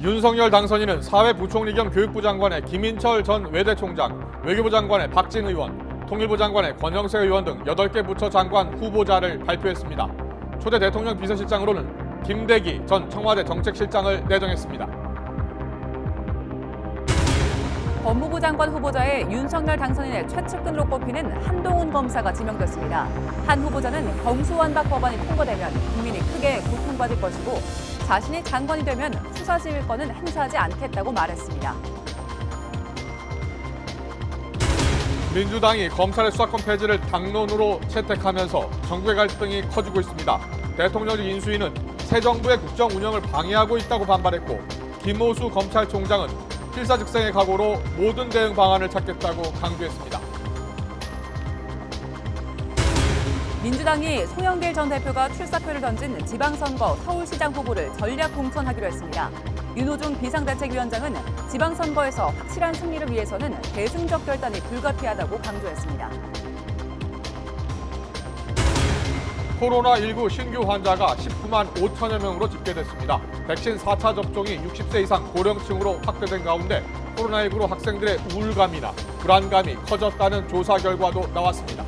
윤석열 당선인은 사회부총리 겸 교육부 장관의 김인철 전 외대총장, 외교부 장관의 박진 의원, 통일부 장관의 권영세 의원 등 8개 부처 장관 후보자를 발표했습니다. 초대 대통령 비서실장으로는 김대기 전 청와대 정책실장을 내정했습니다. 법무부 장관 후보자의 윤석열 당선인의 최측근으로 꼽히는 한동훈 검사가 지명됐습니다. 한 후보자는 검수완박 법안이 통과되면 국민이 크게 고통받을 것이고 자신이 장관이 되면 수사지휘권은 행사하지 않겠다고 말했습니다. 민주당이 검찰의 수사권 폐지를 당론으로 채택하면서 정부의 갈등이 커지고 있습니다. 대통령직 인수위는 새 정부의 국정 운영을 방해하고 있다고 반발했고 김호수 검찰총장은 필사즉생의 각오로 모든 대응 방안을 찾겠다고 강조했습니다. 민주당이 송영길 전 대표가 출사표를 던진 지방선거 서울시장 후보를 전략 공천하기로 했습니다. 윤호중 비상대책위원장은 지방선거에서 확실한 승리를 위해서는 대승적 결단이 불가피하다고 강조했습니다. 코로나19 신규 환자가 19만 5천여 명으로 집계됐습니다. 백신 4차 접종이 60세 이상 고령층으로 확대된 가운데 코로나19로 학생들의 우울감이나 불안감이 커졌다는 조사 결과도 나왔습니다.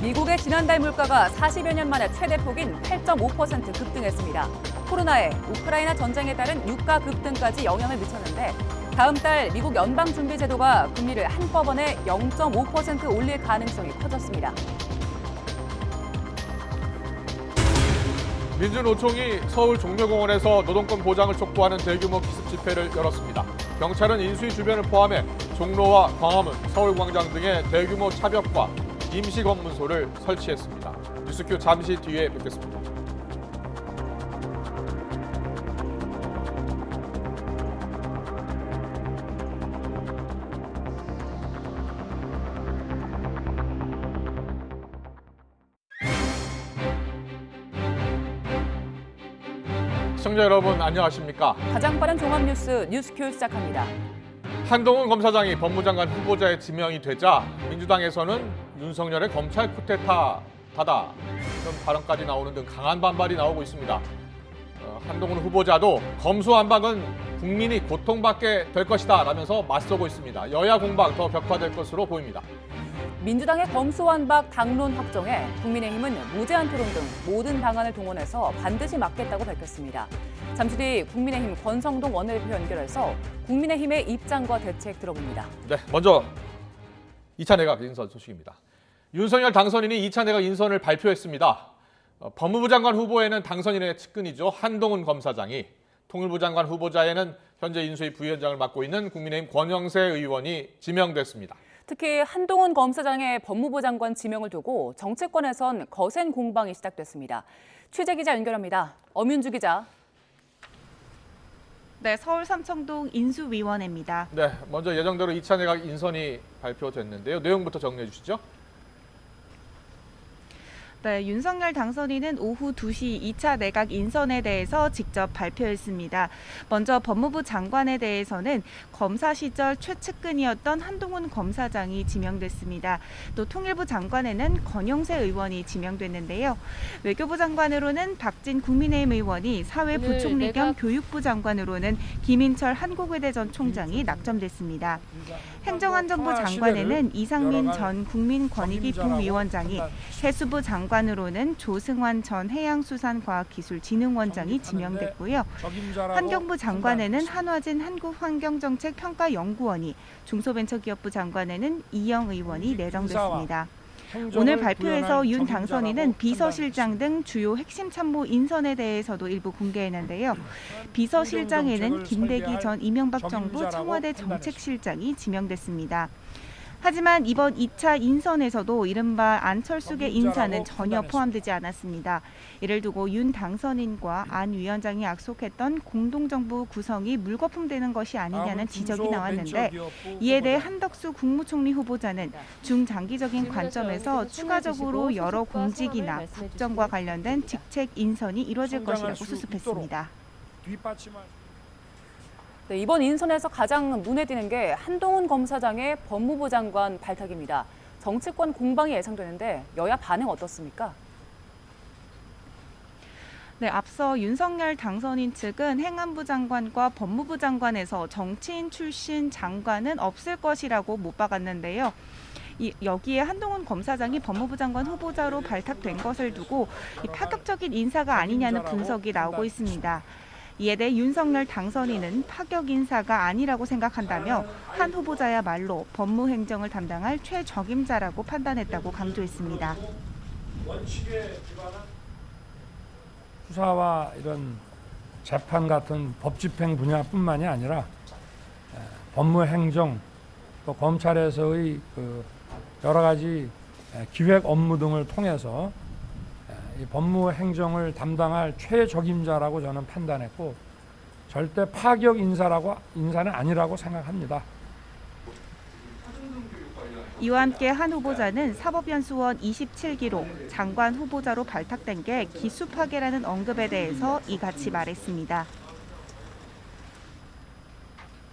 미국의 지난달 물가가 40여 년 만에 최대폭인 8.5% 급등했습니다. 코로나에 우크라이나 전쟁에 따른 유가 급등까지 영향을 미쳤는데 다음 달 미국 연방준비제도가 금리를 한꺼번에 0.5% 올릴 가능성이 커졌습니다. 민주노총이 서울 종묘공원에서 노동권 보장을 촉구하는 대규모 기습 집회를 열었습니다. 경찰은 인수위 주변을 포함해 종로와 광화문, 서울광장 등의 대규모 차벽과 임시검문소를 설치했습니다. 뉴스큐 잠시 뒤에 뵙겠습니다. 시청자 여러분 안녕하십니까? 가장 빠른 종합 뉴스 뉴스큐 시작합니다. 한동훈 검사장이 법무장관 후보자에 지명이 되자 민주당에서는 윤석열의 검찰 쿠데타다다 이런 발언까지 나오는 등 강한 반발이 나오고 있습니다. 한동훈 후보자도 검수완박은 국민이 고통받게 될 것이다 라면서 맞서고 있습니다. 여야 공방 더 격화될 것으로 보입니다. 민주당의 검수완박 당론 확정에 국민의힘은 무제한 토론 등 모든 방안을 동원해서 반드시 막겠다고 밝혔습니다. 잠시 뒤 국민의힘 권성동 원내대표 연결해서 국민의힘의 입장과 대책 들어봅니다. 네, 먼저 2차 내각 인선 소식입니다. 윤석열 당선인이 2차 내각 인선을 발표했습니다. 법무부 장관 후보에는 당선인의 측근이죠. 한동훈 검사장이, 통일부 장관 후보자에는 현재 인수위 부위원장을 맡고 있는 국민의힘 권영세 의원이 지명됐습니다. 특히 한동훈 검사장의 법무부 장관 지명을 두고 정치권에선 거센 공방이 시작됐습니다. 취재기자 연결합니다. 엄윤주 기자. 네, 서울 삼청동 인수위원회입니다. 네, 먼저 예정대로 2차 내각 인선이 발표됐는데요. 내용부터 정리해 주시죠. 네, 윤석열 당선인은 오후 2시 2차 내각 인선에 대해서 직접 발표했습니다. 먼저 법무부 장관에 대해서는 검사 시절 최측근이었던 한동훈 검사장이 지명됐습니다. 또 통일부 장관에는 권영세 의원이 지명됐는데요. 외교부 장관으로는 박진 국민의힘 의원이, 사회부총리 겸 교육부 장관으로는 김인철 한국외대 전 총장이 낙점됐습니다. 행정안전부 장관에는 이상민 전 국민권익위 부위원장이, 해수부 장관으로는 조승환 전 해양수산과학기술진흥원장이 지명됐고요. 환경부 장관에는 한화진 한국환경정책평가연구원이, 중소벤처기업부 장관에는 이영 의원이 내정됐습니다. 오늘 발표에서 윤 당선인은 비서실장 등 주요 핵심 참모 인선에 대해서도 일부 공개했는데요. 비서실장에는 김대기 전 이명박 정부 청와대 정책실장이 지명됐습니다. 하지만 이번 2차 인선에서도 이른바 안철수계 인사는 전혀 포함되지 않았습니다. 이를 두고 윤 당선인과 안 위원장이 약속했던 공동정부 구성이 물거품되는 것이 아니냐는 지적이 나왔는데, 이에 대해 한덕수 국무총리 후보자는 중장기적인 관점에서 추가적으로 여러 공직이나 국정과 관련된 직책 인선이 이루어질 것이라고 수습했습니다. 네, 이번 인선에서 가장 눈에 띄는 게 한동훈 검사장의 법무부 장관 발탁입니다. 정치권 공방이 예상되는데 여야 반응 어떻습니까? 네, 앞서 윤석열 당선인 측은 행안부 장관과 법무부 장관에서 정치인 출신 장관은 없을 것이라고 못 박았는데요. 여기에 한동훈 검사장이 법무부 장관 후보자로 발탁된 것을 두고 파격적인 인사가 아니냐는 분석이 나오고 있습니다. 이에 대해 윤석열 당선인은 파격 인사가 아니라고 생각한다며 한 후보자야말로 법무행정을 담당할 최적임자라고 판단했다고 강조했습니다. 수사와 이런 재판 같은 법집행 분야뿐만이 아니라 법무행정 또 검찰에서의 여러 가지 기획 업무 등을 통해서 이 법무행정을 담당할 최적임자라고 저는 판단했고 절대 파격 인사는 아니라고 생각합니다. 이와 함께 한 후보자는 사법연수원 27기로 장관 후보자로 발탁된 게 기수 파괴라는 언급에 대해서 이같이 말했습니다.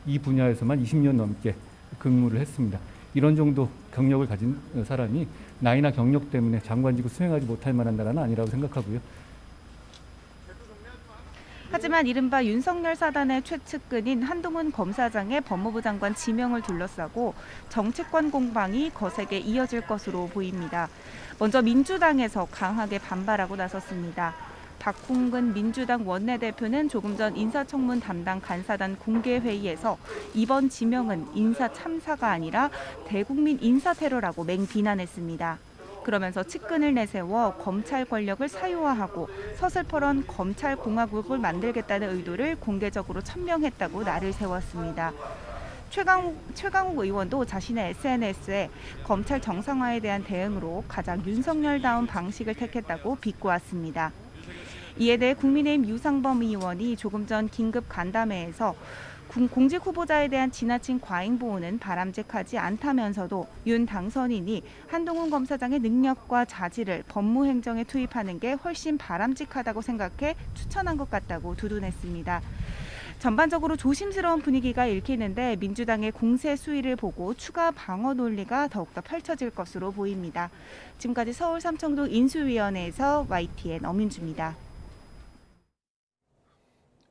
이 분야에서만 20년 넘게 근무를 했습니다. 이런 정도 경력을 가진 사람이 나이나 경력 때문에 장관직을 수행하지 못할 만한 나라는 아니라고 생각하고요. 하지만 이른바 윤석열 사단의 최측근인 한동훈 검사장의 법무부 장관 지명을 둘러싸고 정치권 공방이 거세게 이어질 것으로 보입니다. 먼저 민주당에서 강하게 반발하고 나섰습니다. 박홍근 민주당 원내대표는 조금 전 인사청문 담당 간사단 공개회의에서 이번 지명은 인사 참사가 아니라 대국민 인사테러라고 맹비난했습니다. 그러면서 측근을 내세워 검찰 권력을 사유화하고 서슬퍼런 검찰공화국을 만들겠다는 의도를 공개적으로 천명했다고 날을 세웠습니다. 최강욱 의원도 자신의 SNS에 검찰 정상화에 대한 대응으로 가장 윤석열다운 방식을 택했다고 비꼬았습니다. 이에 대해 국민의힘 유상범 의원이 조금 전 긴급 간담회에서 공직 후보자에 대한 지나친 과잉 보호는 바람직하지 않다면서도 윤 당선인이 한동훈 검사장의 능력과 자질을 법무행정에 투입하는 게 훨씬 바람직하다고 생각해 추천한 것 같다고 두둔했습니다. 전반적으로 조심스러운 분위기가 읽히는데 민주당의 공세 수위를 보고 추가 방어 논리가 더욱더 펼쳐질 것으로 보입니다. 지금까지 서울 삼청동 인수위원회에서 YTN 엄윤주입니다.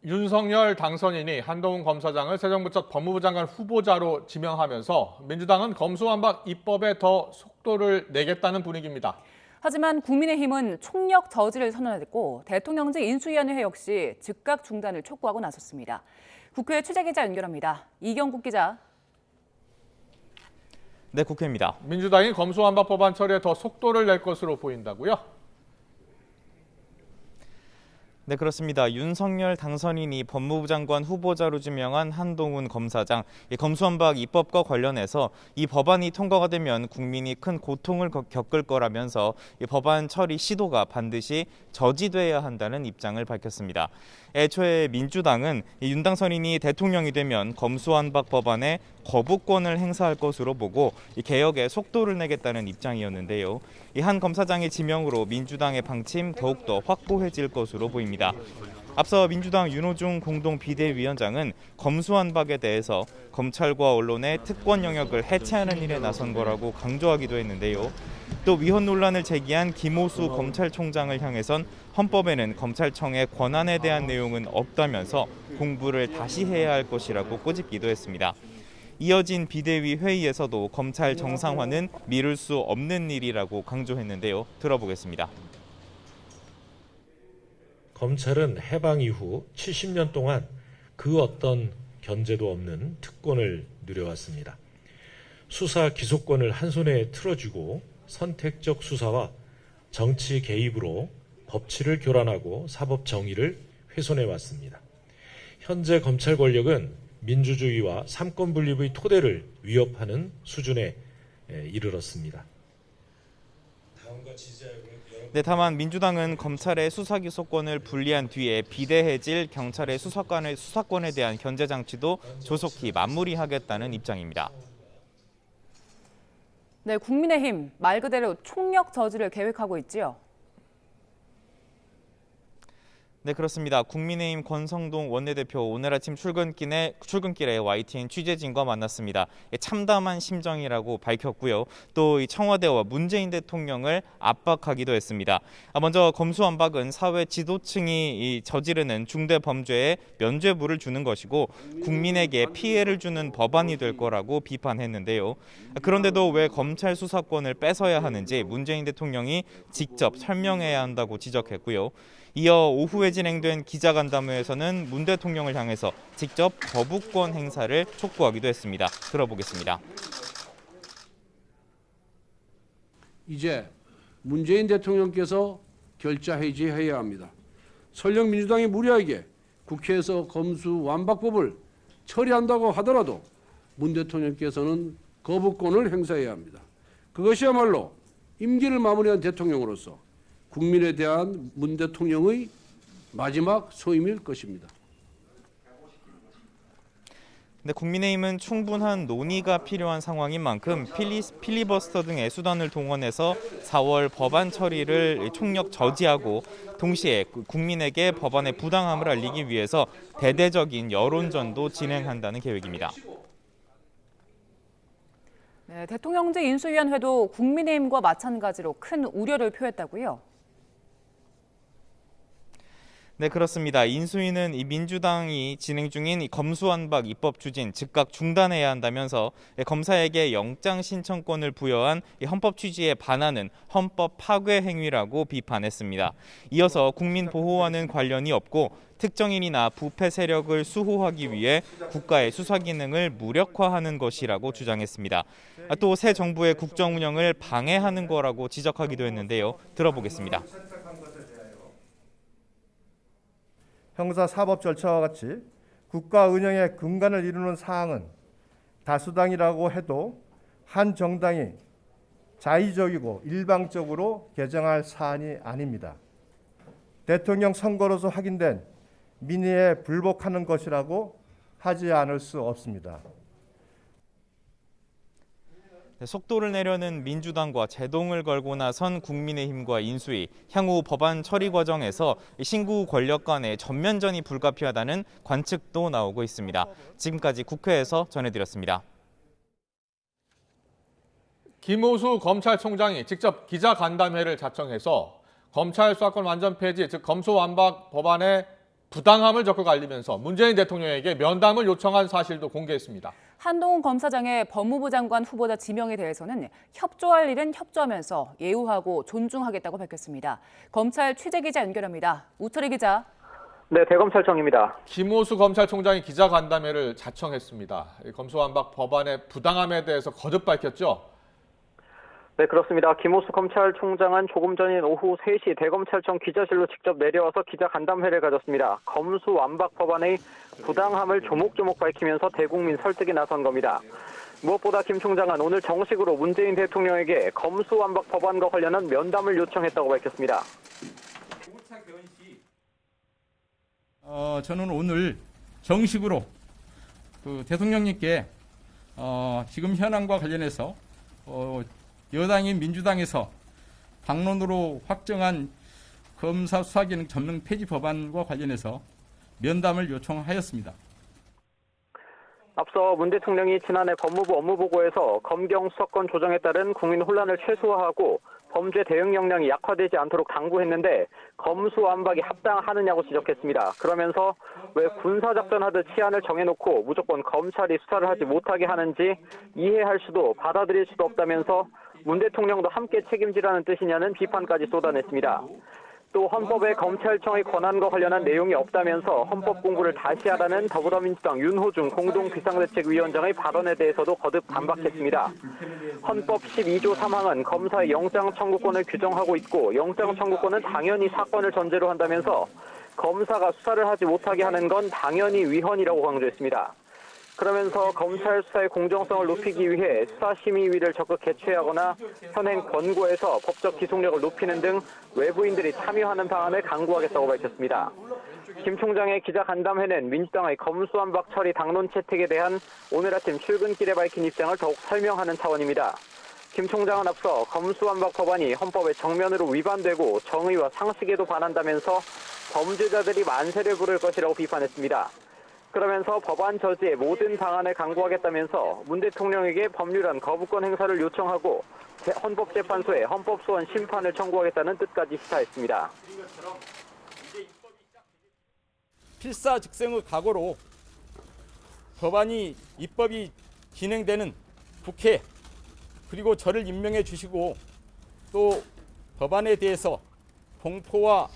윤석열 당선인이 한동훈 검사장을 새 정부 첫 법무부 장관 후보자로 지명하면서 민주당은 검수완박 입법에 더 속도를 내겠다는 분위기입니다. 하지만 국민의힘은 총력 저지를 선언했고 대통령직 인수위원회 역시 즉각 중단을 촉구하고 나섰습니다. 국회 취재기자 연결합니다. 이경국 기자. 네, 국회입니다. 민주당이 검수완박 법안 처리에 더 속도를 낼 것으로 보인다고요? 네, 그렇습니다. 윤석열 당선인이 법무부 장관 후보자로 지명한 한동훈 검사장, 검수완박 입법과 관련해서 이 법안이 통과가 되면 국민이 큰 고통을 겪을 거라면서 이 법안 처리 시도가 반드시 저지돼야 한다는 입장을 밝혔습니다. 애초에 민주당은 윤 당선인이 대통령이 되면 검수완박 법안에 거부권을 행사할 것으로 보고 이 개혁에 속도를 내겠다는 입장이었는데요. 이 한 검사장의 지명으로 민주당의 방침 더욱더 확고해질 것으로 보입니다. 앞서 민주당 윤호중 공동 비대위원장은 검수완박에 대해서 검찰과 언론의 특권 영역을 해체하는 일에 나선 거라고 강조하기도 했는데요. 또 위헌 논란을 제기한 김오수 검찰총장을 향해선 헌법에는 검찰청의 권한에 대한 내용은 없다면서 공부를 다시 해야 할 것이라고 꼬집기도 했습니다. 이어진 비대위 회의에서도 검찰 정상화는 미룰 수 없는 일이라고 강조했는데요. 들어보겠습니다. 검찰은 해방 이후 70년 동안 그 어떤 견제도 없는 특권을 누려왔습니다. 수사 기소권을 한 손에 틀어주고 선택적 수사와 정치 개입으로 법치를 교란하고 사법 정의를 훼손해왔습니다. 현재 검찰 권력은 민주주의와 삼권 분립의 토대를 위협하는 수준에 이르렀습니다. 네, 다만 민주당은 검찰의 수사기소권을 분리한 뒤에 비대해질 경찰의 수사권에 대한 견제 장치도 조속히 마무리하겠다는 입장입니다. 네, 국민의힘 말 그대로 총력 저지를 계획하고 있지요. 네, 그렇습니다. 국민의힘 권성동 원내대표 오늘 아침 출근길에 YTN 취재진과 만났습니다. 참담한 심정이라고 밝혔고요. 또 이 청와대와 문재인 대통령을 압박하기도 했습니다. 먼저 검수완박은 사회 지도층이 저지르는 중대 범죄에 면죄부를 주는 것이고 국민에게 피해를 주는 법안이 될 거라고 비판했는데요. 그런데도 왜 검찰 수사권을 뺏어야 하는지 문재인 대통령이 직접 설명해야 한다고 지적했고요. 이어 오후에 진행된 기자간담회에서는 문 대통령을 향해서 직접 거부권 행사를 촉구하기도 했습니다. 들어보겠습니다. 이제 문재인 대통령께서 결자 해지해야 합니다. 설령 민주당이 무리하게 국회에서 검수완박법을 처리한다고 하더라도 문 대통령께서는 거부권을 행사해야 합니다. 그것이야말로 임기를 마무리한 대통령으로서 국민에 대한 문 대통령의 마지막 소임일 것입니다. 네, 국민의힘은 충분한 논의가 필요한 상황인 만큼 필리버스터 등의 수단을 동원해서 4월 법안 처리를 총력 저지하고 동시에 국민에게 법안의 부당함을 알리기 위해서 대대적인 여론전도 진행한다는 계획입니다. 네, 대통령제 인수위원회도 국민의힘과 마찬가지로 큰 우려를 표했다고요? 네, 그렇습니다. 인수위는 이 민주당이 진행 중인 이 검수완박 입법 추진 즉각 중단해야 한다면서 검사에게 영장 신청권을 부여한 이 헌법 취지에 반하는 헌법 파괴 행위라고 비판했습니다. 이어서 국민 보호와는 관련이 없고 특정인이나 부패 세력을 수호하기 위해 국가의 수사 기능을 무력화하는 것이라고 주장했습니다. 또 새 정부의 국정 운영을 방해하는 거라고 지적하기도 했는데요. 들어보겠습니다. 형사사법 절차와 같이 국가 운영의 근간을 이루는 사항은 다수당이라고 해도 한 정당이 자의적이고 일방적으로 개정할 사안이 아닙니다. 대통령 선거로서 확인된 민의에 불복하는 것이라고 하지 않을 수 없습니다. 속도를 내려는 민주당과 제동을 걸고 나선 국민의힘과 인수위, 향후 법안 처리 과정에서 신구 권력 간의 전면전이 불가피하다는 관측도 나오고 있습니다. 지금까지 국회에서 전해드렸습니다. 김호수 검찰총장이 직접 기자간담회를 자청해서 검찰 수사권 완전 폐지, 즉 검수완박 법안의 부당함을 적극 알리면서 문재인 대통령에게 면담을 요청한 사실도 공개했습니다. 한동훈 검사장의 법무부 장관 후보자 지명에 대해서는 협조할 일은 협조하면서 예우하고 존중하겠다고 밝혔습니다. 검찰 취재기자 연결합니다. 우철희 기자. 네, 대검찰청입니다. 김호수 검찰총장이 기자간담회를 자청했습니다. 검수완박 법안의 부당함에 대해서 거듭 밝혔죠? 네, 그렇습니다. 김호수 검찰총장은 조금 전인 오후 3시 대검찰청 기자실로 직접 내려와서 기자간담회를 가졌습니다. 검수완박 법안의 부당함을 조목조목 밝히면서 대국민 설득에 나선 겁니다. 무엇보다 김 총장은 오늘 정식으로 문재인 대통령에게 검수완박 법안과 관련한 면담을 요청했다고 밝혔습니다. 저는 오늘 정식으로 대통령님께 지금 현안과 관련해서 여당인 민주당에서 당론으로 확정한 검사 수사기능 전면 폐지 법안과 관련해서 면담을 요청하였습니다. 앞서 문 대통령이 지난해 법무부 업무보고에서 검경 수사권 조정에 따른 국민 혼란을 최소화하고 범죄 대응 역량이 약화되지 않도록 당부했는데 검수완박이 합당하느냐고 지적했습니다. 그러면서 왜 군사작전하듯 시한을 정해놓고 무조건 검찰이 수사를 하지 못하게 하는지 이해할 수도 받아들일 수도 없다면서 문 대통령도 함께 책임지라는 뜻이냐는 비판까지 쏟아냈습니다. 또 헌법에 검찰청의 권한과 관련한 내용이 없다면서 헌법 공부를 다시 하라는 더불어민주당 윤호중 공동비상대책위원장의 발언에 대해서도 거듭 반박했습니다. 헌법 12조 3항은 검사의 영장 청구권을 규정하고 있고 영장 청구권은 당연히 사건을 전제로 한다면서 검사가 수사를 하지 못하게 하는 건 당연히 위헌이라고 강조했습니다. 그러면서 검찰 수사의 공정성을 높이기 위해 수사심의위를 적극 개최하거나 현행 권고에서 법적 기속력을 높이는 등 외부인들이 참여하는 방안을 강구하겠다고 밝혔습니다. 김 총장의 기자간담회는 민주당의 검수완박 처리 당론 채택에 대한 오늘 아침 출근길에 밝힌 입장을 더욱 설명하는 차원입니다. 김 총장은 앞서 검수완박 법안이 헌법에 정면으로 위반되고 정의와 상식에도 반한다면서 범죄자들이 만세를 부를 것이라고 비판했습니다. 그러면서 법안 저지의 모든 방안을 강구하겠다면서 문 대통령에게 법률안 거부권 행사를 요청하고 헌법재판소에 헌법소원 심판을 청구하겠다는 뜻까지 시사했습니다. 필사즉생의 각오로 법안이 입법이 진행되는 국회 그리고 저를 임명해 주시고 또 법안에 대해서 공포와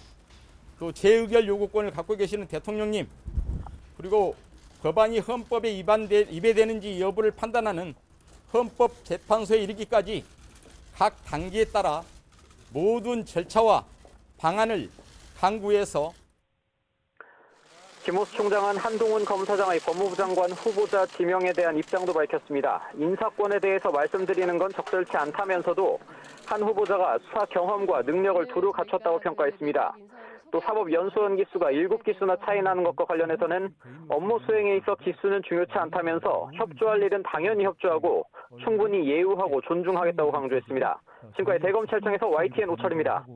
또 재의결 요구권을 갖고 계시는 대통령님 그리고 법안이 헌법에 위배되는지 여부를 판단하는 헌법재판소에 이르기까지 각 단계에 따라 모든 절차와 방안을 강구해서 김호수 총장은 한동훈 검사장의 법무부 장관 후보자 지명에 대한 입장도 밝혔습니다. 인사권에 대해서 말씀드리는 건 적절치 않다면서도 한 후보자가 수사 경험과 능력을 두루 갖췄다고 평가했습니다. 또 사법연수원 기수가 7기수나 차이 나는 것과 관련해서는 업무 수행에 있어 기수는 중요치 않다면서 협조할 일은 당연히 협조하고 충분히 예우하고 존중하겠다고 강조했습니다. 지금까지 대검찰청에서 YTN 오철입니다.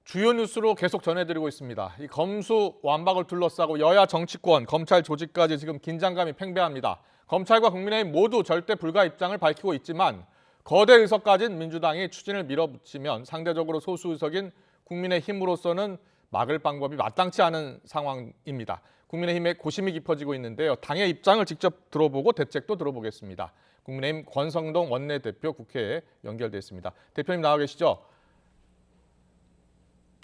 주요 뉴스로 계속 전해드리고 있습니다. 이 검수 완박을 둘러싸고 여야 정치권, 검찰 조직까지 지금 긴장감이 팽배합니다. 검찰과 국민의힘 모두 절대 불가 입장을 밝히고 있지만 거대 의석 가진 민주당이 추진을 밀어붙이면 상대적으로 소수 의석인 국민의힘으로서는 막을 방법이 마땅치 않은 상황입니다. 국민의힘의 고심이 깊어지고 있는데요. 당의 입장을 직접 들어보고 대책도 들어보겠습니다. 국민의힘 권성동 원내대표 국회에 연결돼 있습니다. 대표님 나와 계시죠?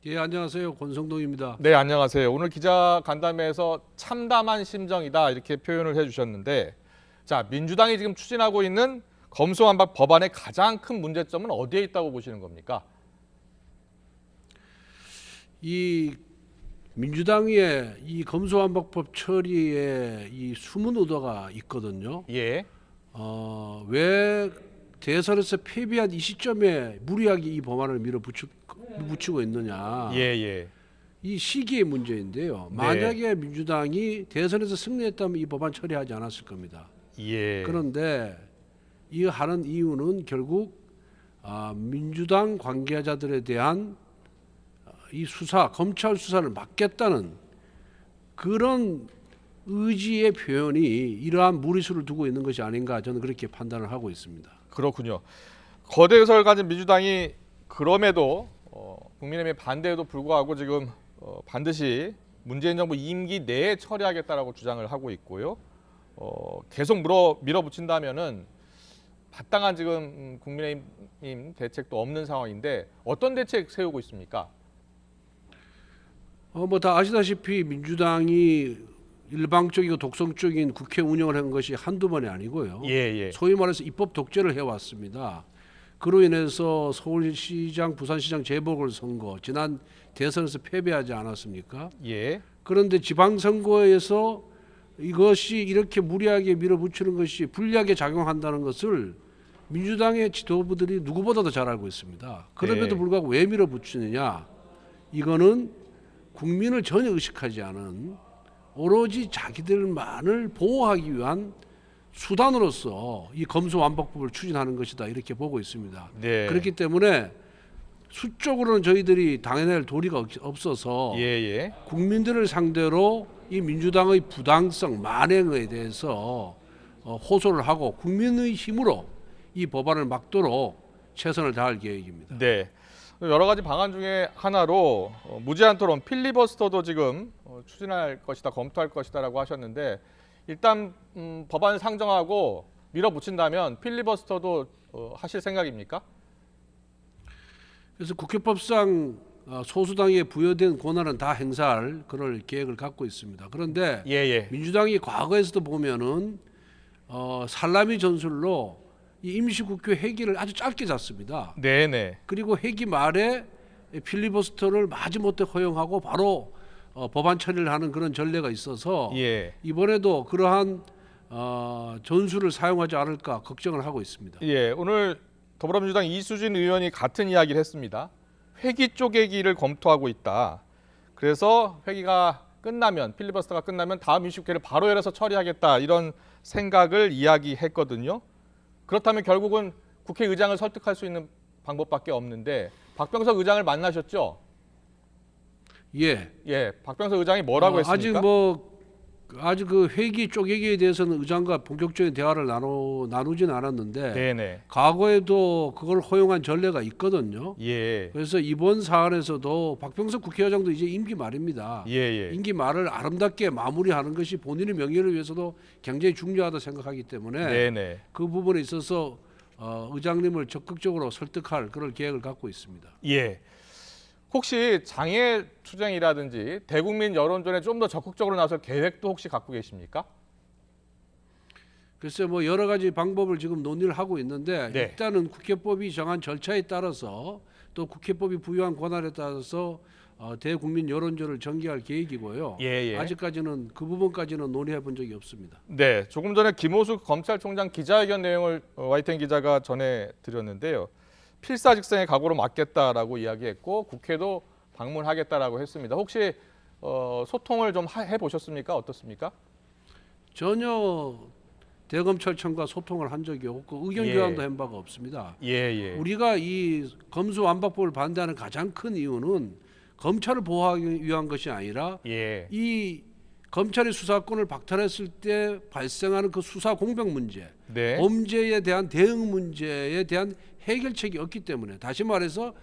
예, 안녕하세요. 권성동입니다. 네, 안녕하세요. 오늘 기자간담회에서 참담한 심정이다 이렇게 표현을 해주셨는데 자, 민주당이 지금 추진하고 있는 검수완박 법안의 가장 큰 문제점은 어디에 있다고 보시는 겁니까? 이 민주당의 이 검수완박법 처리에 이 숨은 의도가 있거든요. 예. 왜 대선에서 패배한 이 시점에 무리하게 이 법안을 밀어붙이고 있느냐. 예. 이 시기의 문제인데요. 네. 만약에 민주당이 대선에서 승리했다면 이 법안 처리하지 않았을 겁니다. 예. 그런데 이 하는 이유는 결국 민주당 관계자들에 대한 이 수사, 검찰 수사를 막겠다는 그런 의지의 표현이 이러한 무리수를 두고 있는 것이 아닌가 저는 그렇게 판단을 하고 있습니다. 그렇군요. 거대 의석을 가진 민주당이 그럼에도 국민의힘의 반대에도 불구하고 지금 반드시 문재인 정부 임기 내에 처리하겠다라고 주장을 하고 있고요. 계속 밀어붙인다면은 마땅한 지금 국민의힘 대책도 없는 상황인데 어떤 대책 세우고 있습니까? 뭐 다 아시다시피 민주당이 일방적이고 독성적인 국회 운영을 한 것이 한두 번이 아니고요. 예. 소위 말해서 입법 독재를 해왔습니다. 그로 인해서 서울시장, 부산시장 재보궐선거, 지난 대선에서 패배하지 않았습니까? 예. 그런데 지방선거에서 이것이 이렇게 무리하게 밀어붙이는 것이 불리하게 작용한다는 것을 민주당의 지도부들이 누구보다도 잘 알고 있습니다. 그럼에도 불구하고 왜 밀어붙이느냐? 이거는 국민을 전혀 의식하지 않은 오로지 자기들만을 보호하기 위한 수단으로서 이 검수완박법을 추진하는 것이다 이렇게 보고 있습니다. 네. 그렇기 때문에 수적으로는 저희들이 당해낼 도리가 없어서 예. 국민들을 상대로 이 민주당의 부당성, 만행에 대해서 호소를 하고 국민의 힘으로 이 법안을 막도록 최선을 다할 계획입니다. 네. 여러 가지 방안 중에 하나로 무제한 토론 필리버스터도 지금 추진할 것이다, 검토할 것이다라고 하셨는데 일단 법안 상정하고 밀어붙인다면 필리버스터도 하실 생각입니까? 그래서 국회법상 소수당에 부여된 권한은 다 행사할 그럴 계획을 갖고 있습니다. 그런데 예. 민주당이 과거에서도 보면은 살라미 전술로 이 임시국회 회기를 아주 짧게 잤습니다. 네네. 그리고 회기 말에 필리버스터를 마지못해 허용하고 바로 법안 처리를 하는 그런 전례가 있어서 예. 이번에도 그러한 전술을 사용하지 않을까 걱정을 하고 있습니다. 예. 오늘 더불어민주당 이수진 의원이 같은 이야기를 했습니다. 회기 쪼개기를 검토하고 있다. 그래서 회기가 끝나면 필리버스터가 끝나면 다음 임시국회를 바로 열어서 처리하겠다 이런 생각을 이야기했거든요. 그렇다면 결국은 국회의장을 설득할 수 있는 방법밖에 없는데 박병석 의장을 만나셨죠? 예, 박병석 의장이 뭐라고 했습니까? 아직 그 회기 쪼개기에 대해서는 의장과 본격적인 대화를 나누진 않았는데 네네. 과거에도 그걸 허용한 전례가 있거든요. 예. 그래서 이번 사안에서도 박병석 국회의장도 이제 임기 말입니다. 예. 임기 말을 아름답게 마무리하는 것이 본인의 명예를 위해서도 굉장히 중요하다 생각하기 때문에 네네. 그 부분에 있어서 의장님을 적극적으로 설득할 그런 계획을 갖고 있습니다. 예. 혹시 장애 투쟁이라든지 대국민 여론전에 좀 더 적극적으로 나설 계획도 혹시 갖고 계십니까? 글쎄 뭐 여러 가지 방법을 지금 논의를 하고 있는데 네. 일단은 국회법이 정한 절차에 따라서 또 국회법이 부여한 권한에 따라서 대국민 여론전을 전개할 계획이고요. 예. 아직까지는 그 부분까지는 논의해 본 적이 없습니다. 네, 조금 전에 김호수 검찰총장 기자회견 내용을 YTN 기자가 전해드렸는데요. 필사직생의 각오로 맡겠다라고 이야기했고 국회도 방문하겠다라고 했습니다. 혹시 소통을 좀 해보셨습니까? 어떻습니까? 전혀 대검찰청과 소통을 한 적이 없고 의견 교환도 한 바가 없습니다. 예. 우리가 이 검수완박법을 반대하는 가장 큰 이유는 검찰을 보호하기 위한 것이 아니라 이 검찰의 수사권을 박탈했을 때 발생하는 그 수사 공백 문제, 네. 범죄에 대한 대응 문제에 대한 해결책이 없기 때문에 다시 말해서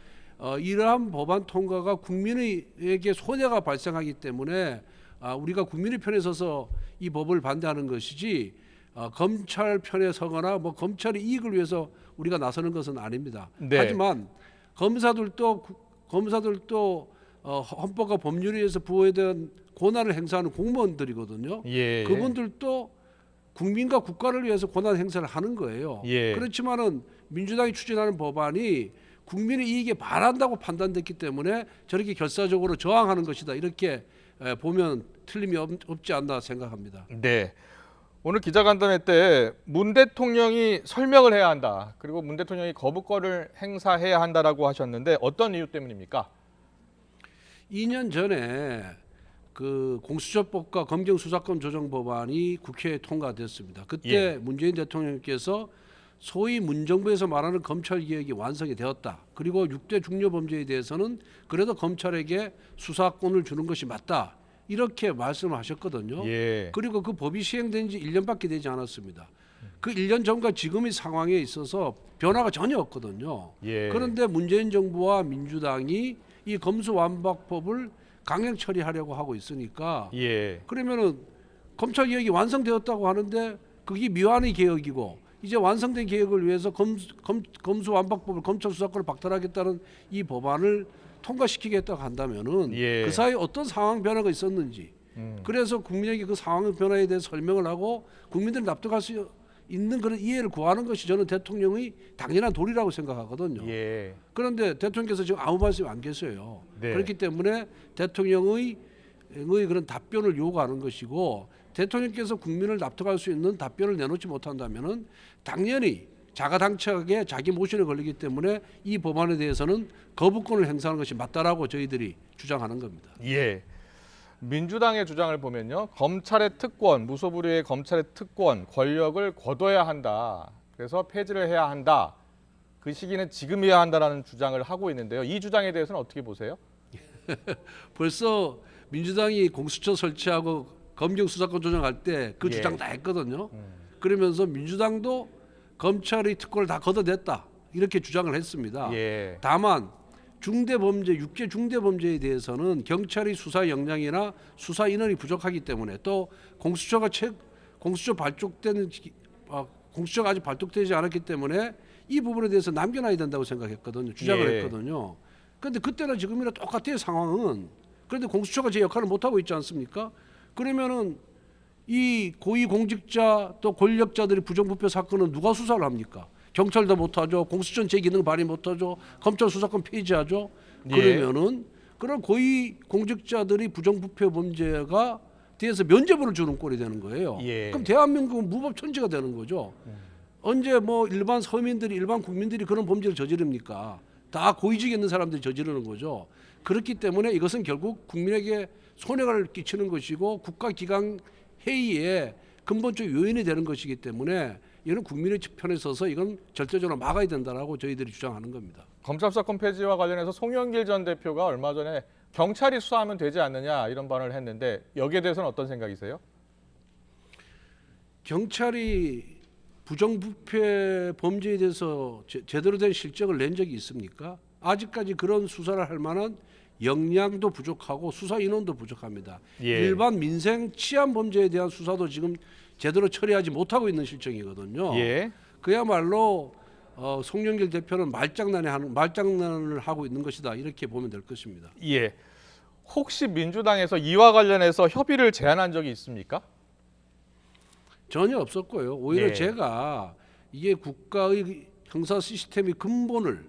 이러한 법안 통과가 국민에게 손해가 발생하기 때문에 우리가 국민의 편에 서서 이 법을 반대하는 것이지 검찰 편에 서거나 뭐 검찰의 이익을 위해서 우리가 나서는 것은 아닙니다. 네. 하지만 검사들도 헌법과 법률에 의해서 부여된 권한을 행사하는 공무원들이거든요. 그분들도 국민과 국가를 위해서 권한 행사를 하는 거예요. 그렇지만은 민주당이 추진하는 법안이 국민의 이익에 반한다고 판단됐기 때문에 저렇게 결사적으로 저항하는 것이다. 이렇게 보면 틀림이 없지 않나 생각합니다. 네. 오늘 기자간담회 때 문 대통령이 설명을 해야 한다. 그리고 문 대통령이 거부권을 행사해야 한다라고 하셨는데 어떤 이유 때문입니까? 2년 전에 그 공수처법과 검경수사권 조정 법안이 국회에 통과됐습니다. 그때 문재인 대통령께서 소위 문정부에서 말하는 검찰개혁이 완성이 되었다. 그리고 6대 중요범죄에 대해서는 그래도 검찰에게 수사권을 주는 것이 맞다. 이렇게 말씀을 하셨거든요. 그리고 그 법이 시행된 지 1년밖에 되지 않았습니다. 그 1년 전과 지금의 상황에 있어서 변화가 전혀 없거든요. 그런데 문재인 정부와 민주당이 이 검수완박법을 강행 처리하려고 하고 있으니까 그러면은 검찰개혁이 완성되었다고 하는데 그게 미완의 개혁이고 이제 완성된 개혁을 위해서 검수완박법을 검찰 수사권을 박탈하겠다는 이 법안을 통과시키겠다고 한다면은 그 사이에 어떤 상황 변화가 있었는지 그래서 국민에게 그 상황 변화에 대해서 설명을 하고 국민들이 납득할 수 있는 그런 이해를 구하는 것이 저는 대통령의 당연한 도리라고 생각하거든요. 그런데 대통령께서 지금 아무 말씀이 안 계세요. 그렇기 때문에 대통령의 그런 답변을 요구하는 것이고 대통령께서 국민을 납득할 수 있는 답변을 내놓지 못한다면은 당연히 자가당착하게 자기 모션에 걸리기 때문에 이 법안에 대해서는 거부권을 행사하는 것이 맞다라고 저희들이 주장하는 겁니다. 민주당의 주장을 보면요. 검찰의 특권, 무소불위의 검찰의 특권, 권력을 거둬야 한다. 그래서 폐지를 해야 한다. 그 시기는 지금이어야 한다라는 주장을 하고 있는데요. 이 주장에 대해서는 어떻게 보세요? 벌써 민주당이 공수처 설치하고 검경수사권 조정할 때 그 주장 다 했거든요. 그러면서 민주당도 검찰의 특권을 다 걷어냈다. 이렇게 주장을 했습니다. 다만 중대범죄, 6개 중대범죄에 대해서는 경찰의 수사 역량이나 수사 인원이 부족하기 때문에 또 공수처가 아직 발족되지 않았기 때문에 이 부분에 대해서 남겨놔야 된다고 생각했거든요. 주장을 했거든요. 그런데 그때나 지금이나 똑같아요, 상황은. 그런데 공수처가 제 역할을 못하고 있지 않습니까? 그러면은 이 고위공직자 또 권력자들이 부정부패 사건은 누가 수사를 합니까? 경찰도 못하죠. 공수처는 제 기능 발휘 못하죠. 검찰 수사권 폐지하죠. 그러면은 그런 고위공직자들이 부정부패 범죄가 대해서 면죄부를 주는 꼴이 되는 거예요. 그럼 대한민국은 무법천지가 되는 거죠. 언제 뭐 일반 서민들이 일반 국민들이 그런 범죄를 저지릅니까? 다 고위직에 있는 사람들이 저지르는 거죠. 그렇기 때문에 이것은 결국 국민에게 손해를 끼치는 것이고 국가기관 회의에 근본적 요인이 되는 것이기 때문에 이건 국민의 편에 서서 이건 절대적으로 막아야 된다라고 저희들이 주장하는 겁니다. 검찰 수사권 폐지와 관련해서 송영길 전 대표가 얼마 전에 경찰이 수사하면 되지 않느냐 이런 발언을 했는데 여기에 대해서는 어떤 생각이세요? 경찰이 부정부패 범죄에 대해서 제대로 된 실적을 낸 적이 있습니까? 아직까지 그런 수사를 할 만한 역량도 부족하고 수사 인원도 부족합니다. 예. 일반 민생 치안 범죄에 대한 수사도 지금 제대로 처리하지 못하고 있는 실정이거든요. 예. 그야말로 송영길 대표는 말장난을 하고 있는 것이다 이렇게 보면 될 것입니다. 예. 혹시 민주당에서 이와 관련해서 협의를 제안한 적이 있습니까? 전혀 없었고요. 오히려 네. 제가 이게 국가의 형사 시스템의 근본을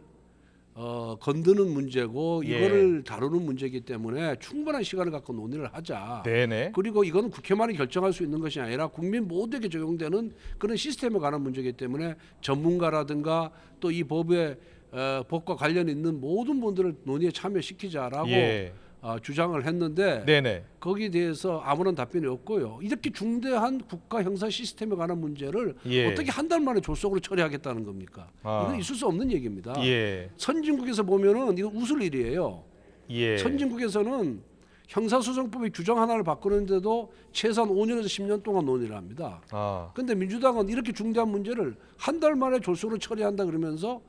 건드는 문제고 예. 이거를 다루는 문제이기 때문에 충분한 시간을 갖고 논의를 하자. 네네. 그리고 이거는 국회만이 결정할 수 있는 것이 아니라 국민 모두에게 적용되는 그런 시스템에 관한 문제이기 때문에 전문가라든가 또 이 법과 관련 있는 모든 분들을 논의에 참여시키자라고 예. 주장을 했는데 네네. 거기에 대해서 아무런 답변이 없고요. 이렇게 중대한 국가 형사 시스템에 관한 문제를 예. 어떻게 한 달 만에 졸속으로 처리하겠다는 겁니까? 아. 이건 있을 수 없는 얘기입니다. 예. 선진국에서 보면은 이거 웃을 일이에요. 예. 선진국에서는 형사소송법의 규정 하나를 바꾸는데도 최소한 5년에서 10년 동안 논의를 합니다. 아. 그런데 민주당은 이렇게 중대한 문제를 한 달 만에 졸속으로 처리한다 그러면서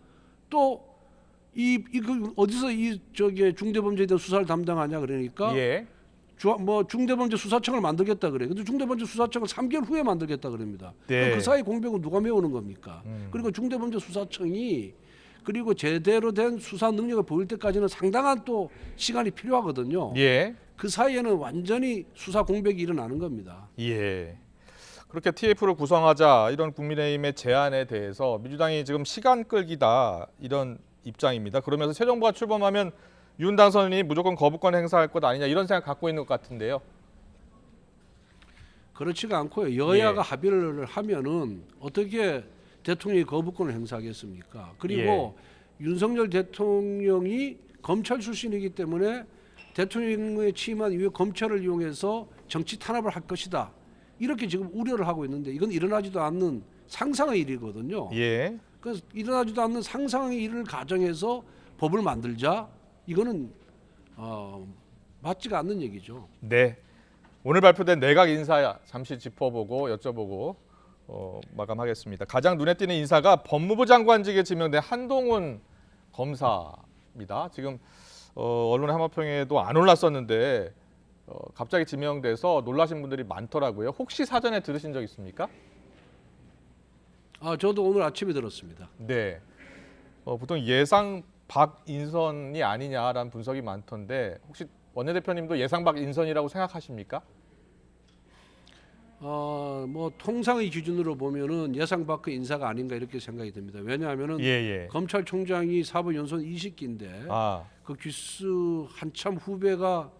또 어디서 중대범죄에 대한 수사를 담당하냐 그러니까 예. 중대범죄 수사청을 만들겠다 그래. 근데 중대범죄 수사청을 3개월 후에 만들겠다 그럽니다. 네. 그럼 그 사이 공백은 누가 메우는 겁니까? 그리고 중대범죄 수사청이 그리고 제대로 된 수사 능력을 보일 때까지는 상당한 또 시간이 필요하거든요. 예. 그 사이에는 완전히 수사 공백이 일어나는 겁니다. 예. 그렇게 TF를 구성하자 이런 국민의힘의 제안에 대해서 민주당이 지금 시간 끌기다 이런 입장입니다. 그러면서 새 정부가 출범하면 윤 당선인이 무조건 거부권 행사할 것 아니냐 이런 생각 갖고 있는 것 같은데요. 그렇지가 않고요. 여야가 예. 합의를 하면은 어떻게 대통령이 거부권을 행사하겠습니까? 그리고 윤석열 대통령이 검찰 출신이기 때문에 대통령의 취임한 이후에 검찰을 이용해서 정치 탄압을 할 것이다. 이렇게 지금 우려를 하고 있는데 이건 일어나지도 않는 상상의 일이거든요. 예. 그래서 일어나지도 않는 상상의 일을 가정해서 법을 만들자 이거는 맞지가 않는 얘기죠. 네. 오늘 발표된 내각 인사 잠시 짚어보고 여쭤보고 마감하겠습니다. 가장 눈에 띄는 인사가 법무부 장관직에 지명된 한동훈 검사입니다. 지금 언론의 한마평에도 안 올랐었는데 갑자기 지명돼서 놀라신 분들이 많더라고요. 혹시 사전에 들으신 적 있습니까? 저도 오늘 아침에 들었습니다. 네. 보통 예상 밖 인선이 아니냐라는 분석이 많던데 혹시 원내대표님도 예상 밖 인선이라고 생각하십니까? 통상의 기준으로 보면은 예상 밖의 인사가 아닌가 이렇게 생각이 듭니다. 왜냐하면은 예. 검찰총장이 사법연수원 20기인데 그 기수 한참 후배가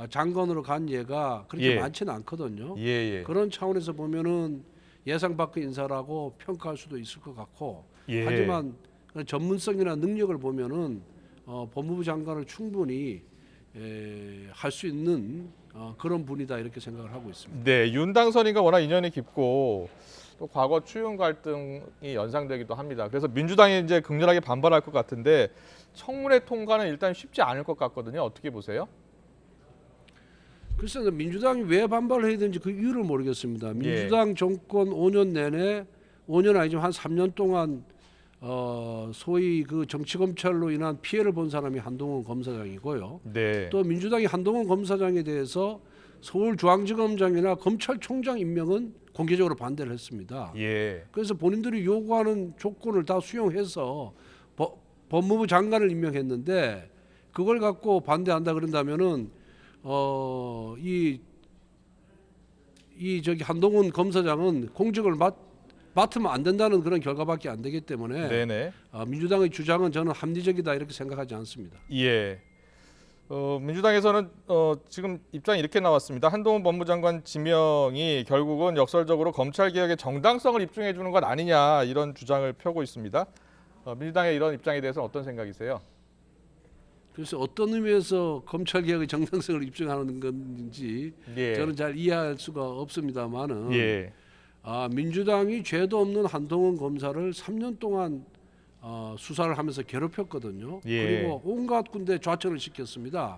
장관으로 간 예가 그렇게 예. 많지는 않거든요. 예. 그런 차원에서 보면은 예상 밖의 인사라고 평가할 수도 있을 것 같고 예. 하지만 전문성이나 능력을 보면은 법무부 장관을 충분히 할 수 있는 그런 분이다 이렇게 생각을 하고 있습니다. 네, 윤 당선인과 워낙 인연이 깊고 또 과거 추윤 갈등이 연상되기도 합니다. 그래서 민주당이 이제 극렬하게 반발할 것 같은데 청문회 통과는 일단 쉽지 않을 것 같거든요. 어떻게 보세요? 글쎄요, 민주당이 왜 반발을 해야 되는지 그 이유를 모르겠습니다. 민주당 정권 5년 내내 5년 아니지만 한 3년 동안 소위 그 정치 검찰로 인한 피해를 본 사람이 한동훈 검사장이고요. 네. 또 민주당이 한동훈 검사장에 대해서 서울중앙지검장이나 검찰총장 임명은 공개적으로 반대를 했습니다. 예. 그래서 본인들이 요구하는 조건을 다 수용해서 법무부 장관을 임명했는데 그걸 갖고 반대한다 그런다면은 한동훈 검사장은 공직을 맡으면 안 된다는 그런 결과밖에 안 되기 때문에 네네. 민주당의 주장은 저는 합리적이다 이렇게 생각하지 않습니다. 예. 민주당에서는 지금 입장이 이렇게 나왔습니다. 한동훈 법무장관 지명이 결국은 역설적으로 검찰개혁의 정당성을 입증해 주는 것 아니냐 이런 주장을 펴고 있습니다. 민주당의 이런 입장에 대해서는 어떤 생각이세요? 그래서 어떤 의미에서 검찰개혁의 정당성을 입증하는 건지 예. 저는 잘 이해할 수가 없습니다만은 예. 민주당이 죄도 없는 한동훈 검사를 3년 동안 수사를 하면서 괴롭혔거든요. 예. 그리고 온갖 군데 좌천을 시켰습니다.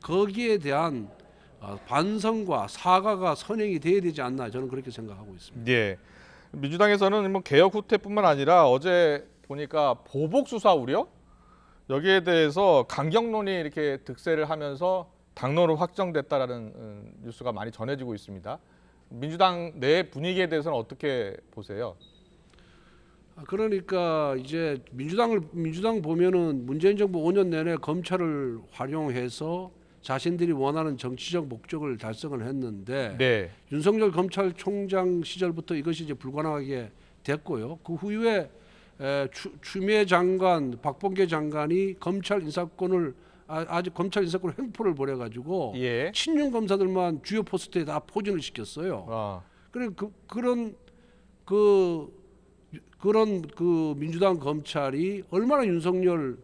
거기에 대한 반성과 사과가 선행이 돼야 되지 않나 저는 그렇게 생각하고 있습니다. 예. 민주당에서는 뭐 개혁 후퇴뿐만 아니라 어제 보니까 보복 수사 우려 여기에 대해서 강경론이 이렇게 득세를 하면서 당론으로 확정됐다라는 뉴스가 많이 전해지고 있습니다. 민주당 내 분위기에 대해서는 어떻게 보세요? 그러니까 이제 민주당 보면은 문재인 정부 5년 내내 검찰을 활용해서 자신들이 원하는 정치적 목적을 달성을 했는데 네. 윤석열 검찰총장 시절부터 이것이 이제 불가능하게 됐고요. 그 후에 추미애 장관, 박범계 장관이 검찰 인사권을 아직 검찰 인사권 횡포를 벌여가지고 예. 친윤 검사들만 주요 포스트에 다 포진을 시켰어요. 그래 그런 민주당 검찰이 얼마나 윤석열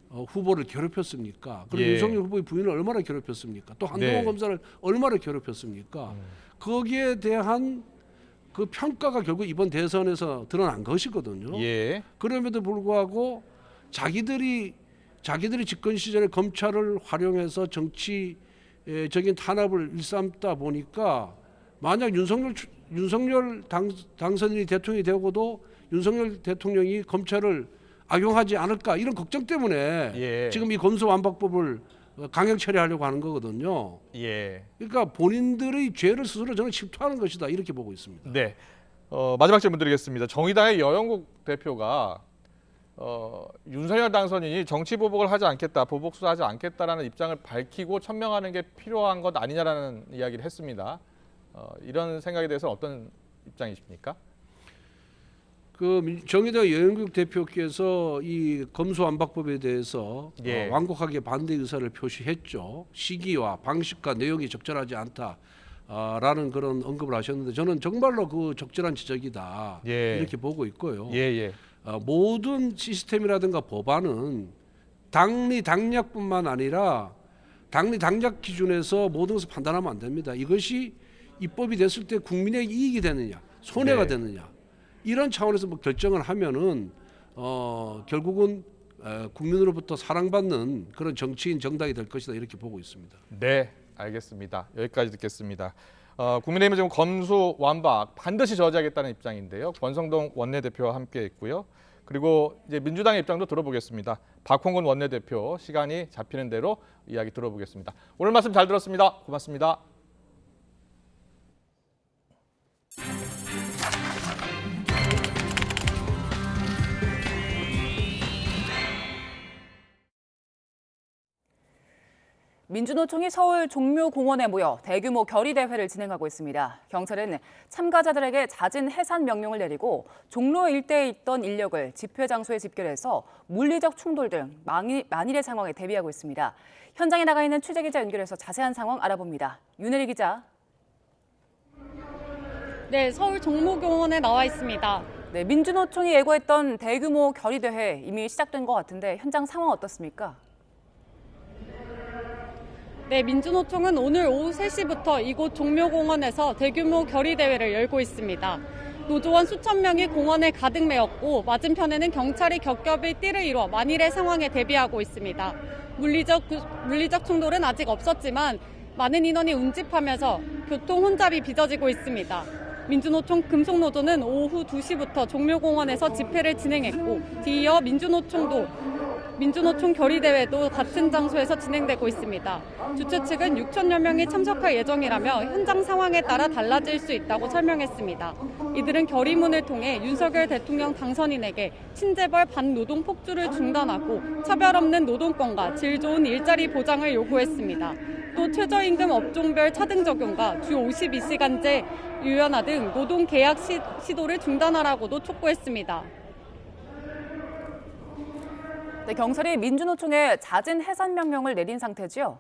후보를 괴롭혔습니까? 그리고 예. 윤석열 후보의 부인을 얼마나 괴롭혔습니까? 또 한동훈 네. 검사를 얼마나 괴롭혔습니까? 거기에 대한 그 평가가 결국 이번 대선에서 드러난 것이거든요. 예. 그럼에도 불구하고 자기들이 집권 시절에 검찰을 활용해서 정치적인 탄압을 일삼다 보니까 만약 윤석열 당선인이 대통령이 되고도 윤석열 대통령이 검찰을 악용하지 않을까 이런 걱정 때문에 예. 지금 이 검수완박법을 강행 처리하려고 하는 거거든요. 예. 그러니까 본인들의 죄를 스스로 저는 침투하는 것이다 이렇게 보고 있습니다. 네. 마지막 질문 드리겠습니다. 정의당의 여영국 대표가 윤석열 당선인이 정치 보복을 하지 않겠다, 보복 수사하지 않겠다라는 입장을 밝히고 천명하는 게 필요한 것 아니냐라는 이야기를 했습니다. 이런 생각에 대해서 어떤 입장이십니까? 정의당 여영국 대표께서 이 검수완박법에 대해서 예. 완곡하게 반대 의사를 표시했죠. 시기와 방식과 내용이 적절하지 않다라는 그런 언급을 하셨는데 저는 정말로 그 적절한 지적이다 예. 이렇게 보고 있고요. 예. 모든 시스템이라든가 법안은 당리 당략뿐만 아니라 당리 당략 기준에서 모든 것을 판단하면 안 됩니다. 이것이 입법이 됐을 때 국민의 이익이 되느냐, 손해가 네. 되느냐 이런 차원에서 뭐 결정을 하면은 결국은 국민으로부터 사랑받는 그런 정치인 정당이 될 것이다 이렇게 보고 있습니다. 네, 알겠습니다. 여기까지 듣겠습니다. 국민의힘은 지금 검수완박 반드시 저지하겠다는 입장인데요. 권성동 원내대표와 함께했고요. 그리고 이제 민주당의 입장도 들어보겠습니다. 박홍근 원내대표 시간이 잡히는 대로 이야기 들어보겠습니다. 오늘 말씀 잘 들었습니다. 고맙습니다. 민주노총이 서울 종묘공원에 모여 대규모 결의대회를 진행하고 있습니다. 경찰은 참가자들에게 잦은 해산 명령을 내리고 종로 일대에 있던 인력을 집회 장소에 집결해서 물리적 충돌 등 만일의 상황에 대비하고 있습니다. 현장에 나가 있는 취재기자 연결해서 자세한 상황 알아봅니다. 윤혜리 기자. 네, 서울 종묘공원에 나와 있습니다. 네, 민주노총이 예고했던 대규모 결의대회 이미 시작된 것 같은데 현장 상황 어떻습니까? 네, 민주노총은 오늘 오후 3시부터 이곳 종묘공원에서 대규모 결의대회를 열고 있습니다. 노조원 수천 명이 공원에 가득 메었고 맞은편에는 경찰이 겹겹이 띠를 이뤄 만일의 상황에 대비하고 있습니다. 물리적 충돌은 아직 없었지만 많은 인원이 운집하면서 교통 혼잡이 빚어지고 있습니다. 민주노총 금속노조는 오후 2시부터 종묘공원에서 집회를 진행했고 뒤이어 민주노총 결의대회도 같은 장소에서 진행되고 있습니다. 주최 측은 6천여 명이 참석할 예정이라며 현장 상황에 따라 달라질 수 있다고 설명했습니다. 이들은 결의문을 통해 윤석열 대통령 당선인에게 친재벌 반노동 폭주를 중단하고 차별 없는 노동권과 질 좋은 일자리 보장을 요구했습니다. 또 최저임금 업종별 차등 적용과 주 52시간제 유연화 등 노동 계약 시도를 중단하라고도 촉구했습니다. 네, 경찰이 민주노총에 잦은 해산 명령을 내린 상태지요?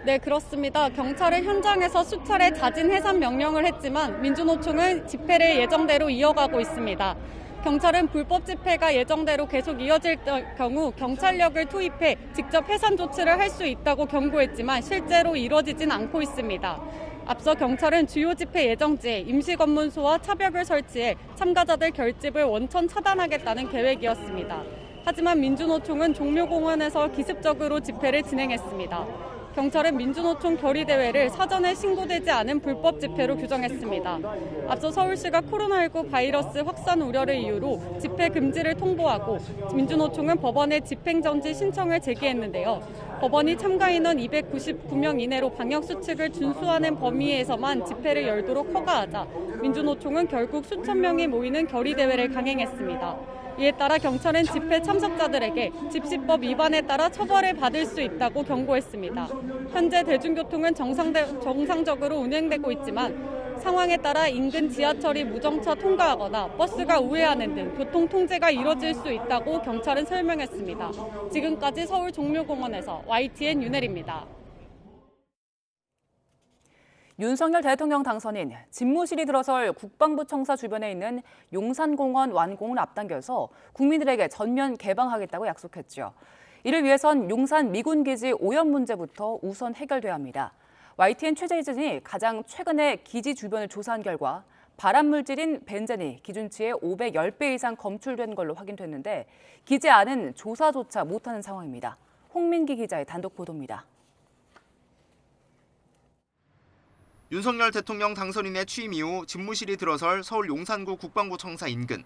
네, 그렇습니다. 경찰은 현장에서 수차례 잦은 해산 명령을 했지만 민주노총은 집회를 예정대로 이어가고 있습니다. 경찰은 불법 집회가 예정대로 계속 이어질 경우 경찰력을 투입해 직접 해산 조치를 할 수 있다고 경고했지만 실제로 이뤄지진 않고 있습니다. 앞서 경찰은 주요 집회 예정지에 임시검문소와 차벽을 설치해 참가자들 결집을 원천 차단하겠다는 계획이었습니다. 하지만 민주노총은 종묘공원에서 기습적으로 집회를 진행했습니다. 경찰은 민주노총 결의대회를 사전에 신고되지 않은 불법 집회로 규정했습니다. 앞서 서울시가 코로나19 바이러스 확산 우려를 이유로 집회 금지를 통보하고 민주노총은 법원에 집행정지 신청을 제기했는데요. 법원이 참가 인원 299명 이내로 방역수칙을 준수하는 범위에서만 집회를 열도록 허가하자 민주노총은 결국 수천 명이 모이는 결의대회를 강행했습니다. 이에 따라 경찰은 집회 참석자들에게 집시법 위반에 따라 처벌을 받을 수 있다고 경고했습니다. 현재 대중교통은 정상적으로 운행되고 있지만 상황에 따라 인근 지하철이 무정차 통과하거나 버스가 우회하는 등 교통 통제가 이뤄질 수 있다고 경찰은 설명했습니다. 지금까지 서울 종묘공원에서 YTN 윤혜리입니다. 윤석열 대통령 당선인 집무실이 들어설 국방부 청사 주변에 있는 용산공원 완공을 앞당겨서 국민들에게 전면 개방하겠다고 약속했죠. 이를 위해선 용산 미군기지 오염 문제부터 우선 해결돼야 합니다. YTN 최재진이 가장 최근에 기지 주변을 조사한 결과 발암물질인 벤젠이 기준치의 510배 이상 검출된 걸로 확인됐는데 기지 안은 조사조차 못하는 상황입니다. 홍민기 기자의 단독 보도입니다. 윤석열 대통령 당선인의 취임 이후 집무실이 들어설 서울 용산구 국방부 청사 인근.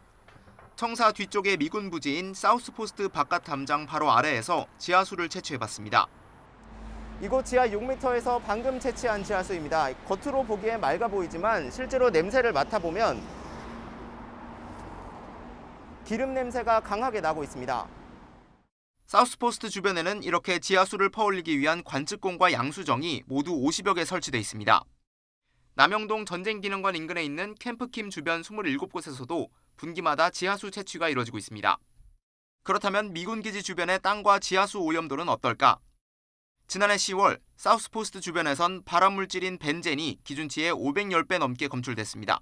청사 뒤쪽의 미군 부지인 사우스포스트 바깥 담장 바로 아래에서 지하수를 채취해봤습니다. 이곳 지하 6m에서 방금 채취한 지하수입니다. 겉으로 보기에 맑아 보이지만 실제로 냄새를 맡아보면 기름 냄새가 강하게 나고 있습니다. 사우스포스트 주변에는 이렇게 지하수를 퍼올리기 위한 관측공과 양수정이 모두 50여 개 설치돼 있습니다. 남영동 전쟁기능관 인근에 있는 캠프킴 주변 27곳에서도 분기마다 지하수 채취가 이뤄지고 있습니다. 그렇다면 미군기지 주변의 땅과 지하수 오염도는 어떨까? 지난해 10월 사우스포스트 주변에선 발암물질인 벤젠이 기준치의 510배 넘게 검출됐습니다.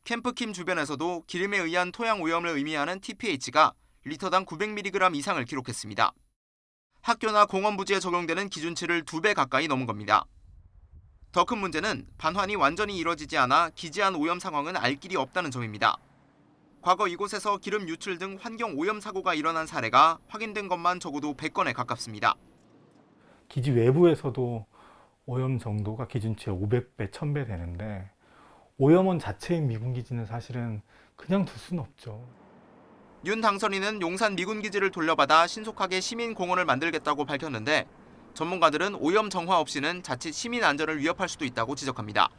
캠프킴 주변에서도 기름에 의한 토양 오염을 의미하는 TPH가 리터당 900mg 이상을 기록했습니다. 학교나 공원 부지에 적용되는 기준치를 2배 가까이 넘은 겁니다. 더 큰 문제는 반환이 완전히 이뤄지지 않아 기지 안 오염 상황은 알 길이 없다는 점입니다. 과거 이곳에서 기름 유출 등 환경 오염 사고가 일어난 사례가 확인된 것만 적어도 100건에 가깝습니다. 기지 외부에서도 오염 정도가 기준치의 500배, 1000배 되는데 오염원 자체인 미군기지는 사실은 그냥 둘 수는 없죠. 윤 당선인은 용산 미군기지를 돌려받아 신속하게 시민공원을 만들겠다고 밝혔는데 전문가들은 오염 정화 없이는 자칫 시민 안전을 위협할 수도 있다고 지적합니다.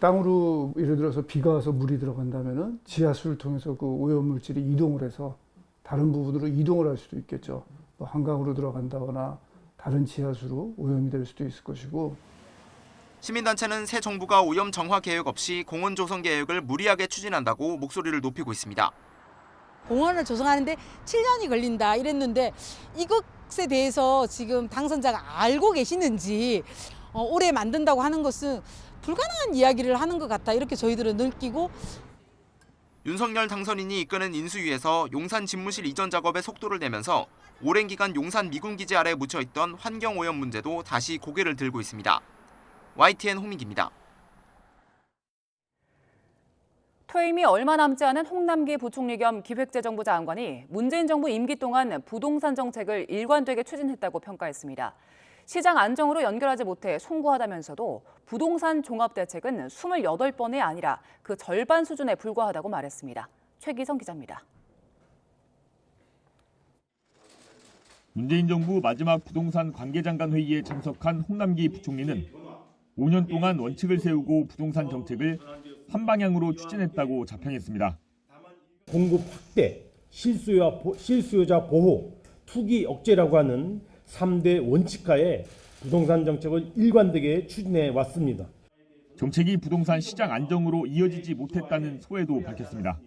땅으로 예를 들어서 비가 와서 물이 들어간다면은 지하수를 통해서 그 오염물질이 이동을 해서 다른 부분으로 이동을 할 수도 있겠죠. 뭐 한강으로 들어간다거나 다른 지하수로 오염이 될 수도 있을 것이고. 시민단체는 새 정부가 오염 정화 계획 없이 공원 조성 계획을 무리하게 추진한다고 목소리를 높이고 있습니다. 공원을 조성하는데 7년이 걸린다 이랬는데 이것에 대해서 지금 당선자가 알고 계시는지 올해 만든다고 하는 것은 불가능한 이야기를 하는 것 같다 이렇게 저희들은 느끼고. 윤석열 당선인이 이끄는 인수위에서 용산 집무실 이전 작업에 속도를 내면서 오랜 기간 용산 미군기지 아래에 묻혀있던 환경오염 문제도 다시 고개를 들고 있습니다. YTN 홍민기입니다. 퇴임이 얼마 남지 않은 홍남기 부총리 겸 기획재정부 장관이 문재인 정부 임기 동안 부동산 정책을 일관되게 추진했다고 평가했습니다. 시장 안정으로 연결하지 못해 송구하다면서도 부동산 종합대책은 28번이 아니라 그 절반 수준에 불과하다고 말했습니다. 최기성 기자입니다. 문재인 정부 마지막 부동산 관계장관 회의에 참석한 홍남기 부총리는 5년 동안 원칙을 세우고 부동산 정책을 한 방향으로 추진했다고 자평했습니다. 공급 확대, 실수요자 보호, 투기 억제라고 하는 3대 원칙하에 부동산 정책을 일관되게 추진해 왔습니다. 정책이 부동산 시장 안정으로 이어지지 못했다는 소회도 밝혔습니다.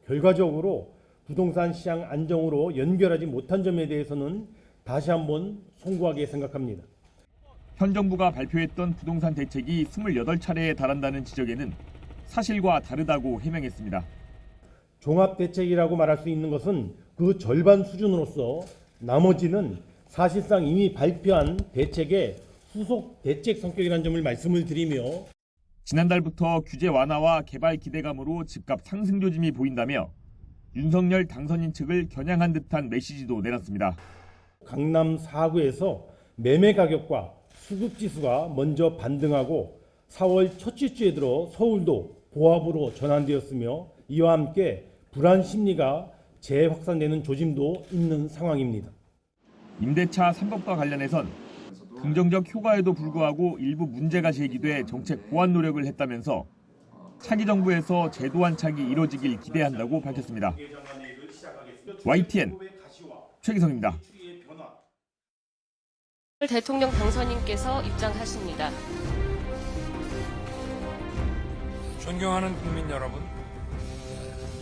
결과적으로 부동산 시장 안정으로 연결하지 못한 점에 대해서는 다시 한번 송구하게 생각합니다. 현 정부가 발표했던 부동산 대책이 28차례에 달한다는 지적에는 사실과 다르다고 해명했습니다. 종합대책이라고 말할 수 있는 것은 그 절반 수준으로서 나머지는 사실상 이미 발표한 대책의 후속 대책 성격이라는 점을 말씀을 드리며, 지난달부터 규제 완화와 개발 기대감으로 집값 상승 조짐이 보인다며 윤석열 당선인 측을 겨냥한 듯한 메시지도 내놨습니다. 강남 4구에서 매매 가격과 수급 지수가 먼저 반등하고 4월 첫째 주에 들어 서울도 보합으로 전환되었으며 이와 함께 불안 심리가 재확산되는 조짐도 있는 상황입니다. 임대차 3법과 관련해선 긍정적 효과에도 불구하고 일부 문제가 제기돼 정책 보완 노력을 했다면서 차기 정부에서 제도 안착이 이뤄지길 기대한다고 밝혔습니다. YTN 최기성입니다. 대통령 당선인께서 입장하십니다. 존경하는 국민 여러분,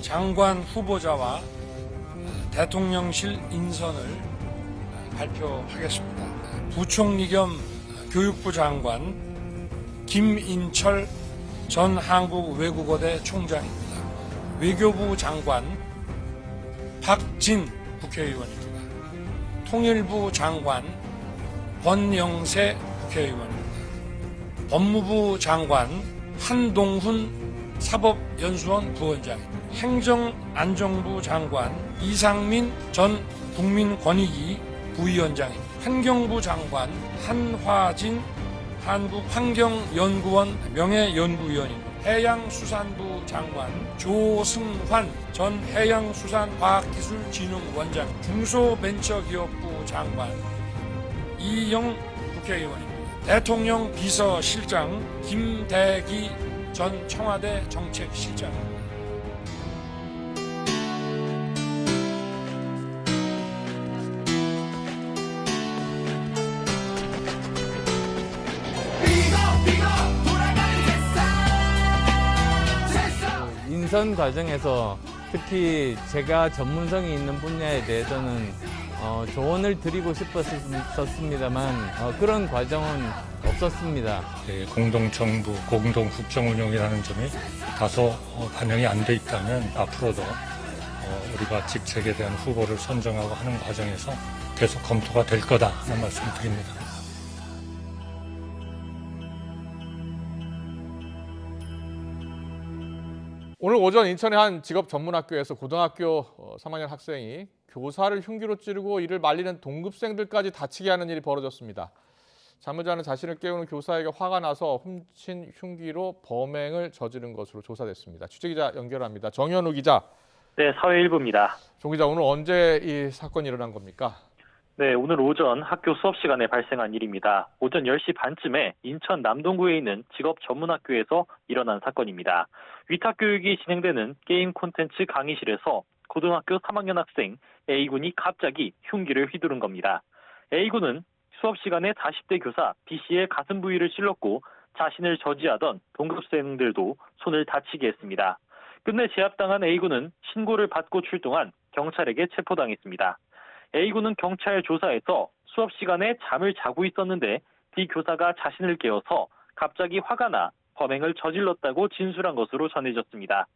장관 후보자와 대통령실 인선을 발표하겠습니다. 부총리 겸 교육부 장관 김인철 전 한국외국어대 총장입니다. 외교부 장관 박진 국회의원입니다. 통일부 장관 권영세 국회의원입니다. 법무부 장관 한동훈 사법연수원 부원장입니다. 행정안전부 장관 이상민 전 국민권익위 부위원장입니다. 환경부 장관 한화진 한국환경연구원 명예연구위원입니다. 해양수산부 장관 조승환 전 해양수산과학기술진흥원장, 중소벤처기업부 장관 이영 국회의원입니다. 대통령 비서실장 김대기 전 청와대 정책실장입니다. 인선 과정에서 특히 제가 전문성이 있는 분야에 대해서는 조언을 드리고 싶었습니다만 그런 과정은 없었습니다. 공동정부, 공동국정운영이라는 점이 다소 반영이 안 돼 있다면 앞으로도 우리가 직책에 대한 후보를 선정하고 하는 과정에서 계속 검토가 될 거다 하는 말씀을 드립니다. 오늘 오전 인천의 한 직업 전문학교에서 고등학교 3학년 학생이 교사를 흉기로 찌르고 이를 말리는 동급생들까지 다치게 하는 일이 벌어졌습니다. 잠을 자는 자신을 깨우는 교사에게 화가 나서 훔친 흉기로 범행을 저지른 것으로 조사됐습니다. 취재기자 연결합니다. 정현우 기자. 네, 사회일보입니다. 정 기자, 오늘 언제 이 사건이 일어난 겁니까? 네, 오늘 오전 학교 수업 시간에 발생한 일입니다. 오전 10시 반쯤에 인천 남동구에 있는 직업 전문학교에서 일어난 사건입니다. 위탁교육이 진행되는 게임 콘텐츠 강의실에서 고등학교 3학년 학생 A군이 갑자기 흉기를 휘두른 겁니다. A군은 수업 시간에 40대 교사 B씨의 가슴 부위를 찔렀고 자신을 저지하던 동급생들도 손을 다치게 했습니다. 끝내 제압당한 A군은 신고를 받고 출동한 경찰에게 체포당했습니다. A군은 경찰 조사에서 수업 시간에 잠을 자고 있었는데 B 교사가 자신을 깨워서 갑자기 화가 나 범행을 저질렀다고 진술한 것으로 전해졌습니다.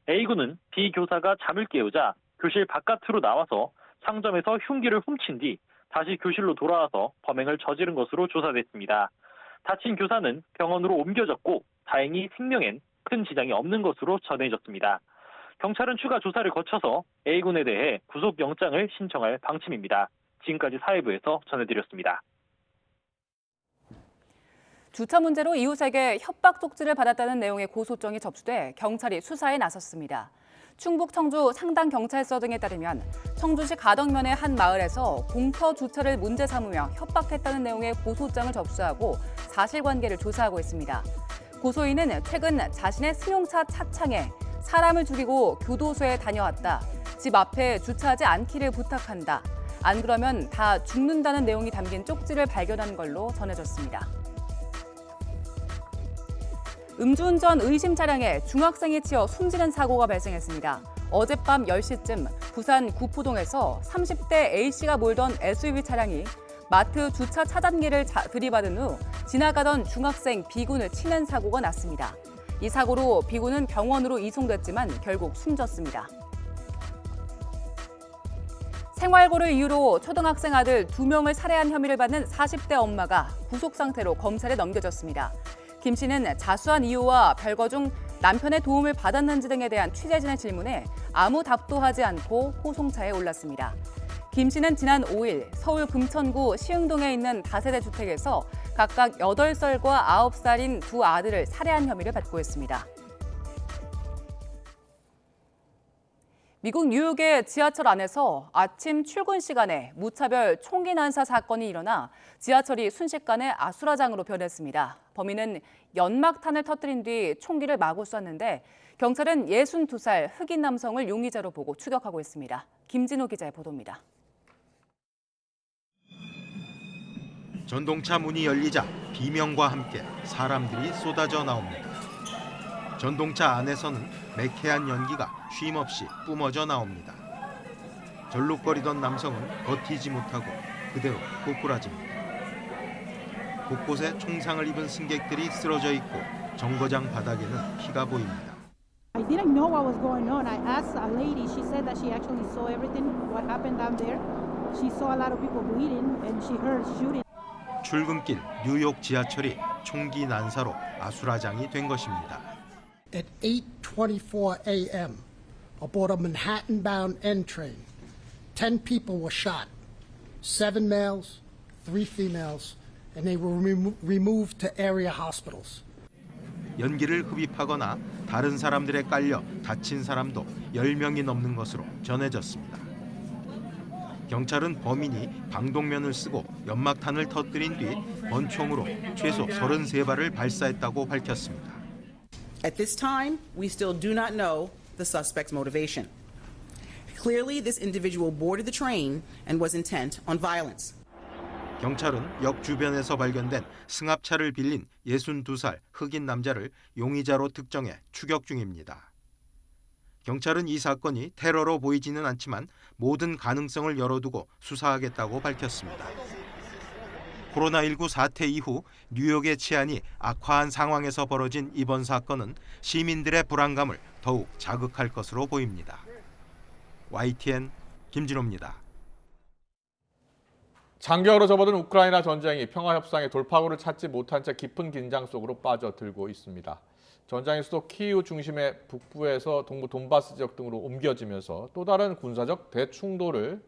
A군은 B 교사가 잠을 깨우자 교실 바깥으로 나와서 상점에서 흉기를 훔친 뒤 다시 교실로 돌아와서 범행을 저지른 것으로 조사됐습니다. 다친 교사는 병원으로 옮겨졌고 다행히 생명엔 큰 지장이 없는 것으로 전해졌습니다. 경찰은 추가 조사를 거쳐서 A군에 대해 구속영장을 신청할 방침입니다. 지금까지 사회부에서 전해드렸습니다. 주차 문제로 이웃에게 협박 쪽지를 받았다는 내용의 고소장이 접수돼 경찰이 수사에 나섰습니다. 충북 청주 상당경찰서 등에 따르면 청주시 가덕면의 한 마을에서 공터 주차를 문제 삼으며 협박했다는 내용의 고소장을 접수하고 사실관계를 조사하고 있습니다. 고소인은 최근 자신의 승용차 차창에 사람을 죽이고 교도소에 다녀왔다. 집 앞에 주차하지 않기를 부탁한다. 안 그러면 다 죽는다는 내용이 담긴 쪽지를 발견한 걸로 전해졌습니다. 음주운전 의심 차량에 중학생이 치여 숨지는 사고가 발생했습니다. 어젯밤 10시쯤 부산 구포동에서 30대 A씨가 몰던 SUV 차량이 마트 주차 차단기를 들이받은 후 지나가던 중학생 B군을 치는 사고가 났습니다. 이 사고로 B군은 병원으로 이송됐지만 결국 숨졌습니다. 생활고를 이유로 초등학생 아들 2명을 살해한 혐의를 받는 40대 엄마가 구속 상태로 검찰에 넘겨졌습니다. 김 씨는 자수한 이유와 별거 중 남편의 도움을 받았는지 등에 대한 취재진의 질문에 아무 답도 하지 않고 호송차에 올랐습니다. 김 씨는 지난 5일 서울 금천구 시흥동에 있는 다세대 주택에서 각각 8살과 9살인 두 아들을 살해한 혐의를 받고 있습니다. 미국 뉴욕의 지하철 안에서 아침 출근 시간에 무차별 총기 난사 사건이 일어나 지하철이 순식간에 아수라장으로 변했습니다. 범인은 연막탄을 터뜨린 뒤 총기를 마구 쐈는데 경찰은 62살 흑인 남성을 용의자로 보고 추격하고 있습니다. 김진호 기자의 보도입니다. 전동차 문이 열리자 비명과 함께 사람들이 쏟아져 나옵니다. 전동차 안에서는 매캐한 연기가 쉼없이 뿜어져 나옵니다. 절룩거리던 남성은 버티지 못하고 그대로 고꾸라집니다. 곳곳에 총상을 입은 승객들이 쓰러져 있고 정거장 바닥에는 피가 보입니다. I didn't know what was going on. I asked a lady. She said that she actually saw everything what happened down there. She saw a lot of people bleeding and she heard shooting. 출근길 뉴욕 지하철이 총기 난사로 아수라장이 된 것입니다. At 8:24 a.m., aboard a Manhattan-bound N train, 10 people were shot, 7 males, 3 females, and they were removed to area hospitals. 연기를 흡입하거나 다른 사람들에 깔려 다친 사람도 10명이 넘는 것으로 전해졌습니다. 경찰은 범인이 방독면을 쓰고 연막탄을 터뜨린 뒤 권총으로 최소 33발을 발사했다고 밝혔습니다. At this time, we still do not know the suspect's motivation. Clearly, this individual boarded the train and was intent on violence. 경찰은 역 주변에서 발견된 승합차를 빌린 62살 흑인 남자를 용의자로 특정해 추격 중입니다. 경찰은 이 사건이 테러로 보이지는 않지만 모든 가능성을 열어두고 수사하겠다고 밝혔습니다. 코로나19 사태 이후 뉴욕의 치안이 악화한 상황에서 벌어진 이번 사건은 시민들의 불안감을 더욱 자극할 것으로 보입니다. YTN 김진호입니다. 장기화로 접어든 우크라이나 전쟁이 평화협상의 돌파구를 찾지 못한 채 깊은 긴장 속으로 빠져들고 있습니다. 전장의 수도 키이우 중심의 북부에서 동부 돈바스 지역 등으로 옮겨지면서 또 다른 군사적 대충돌을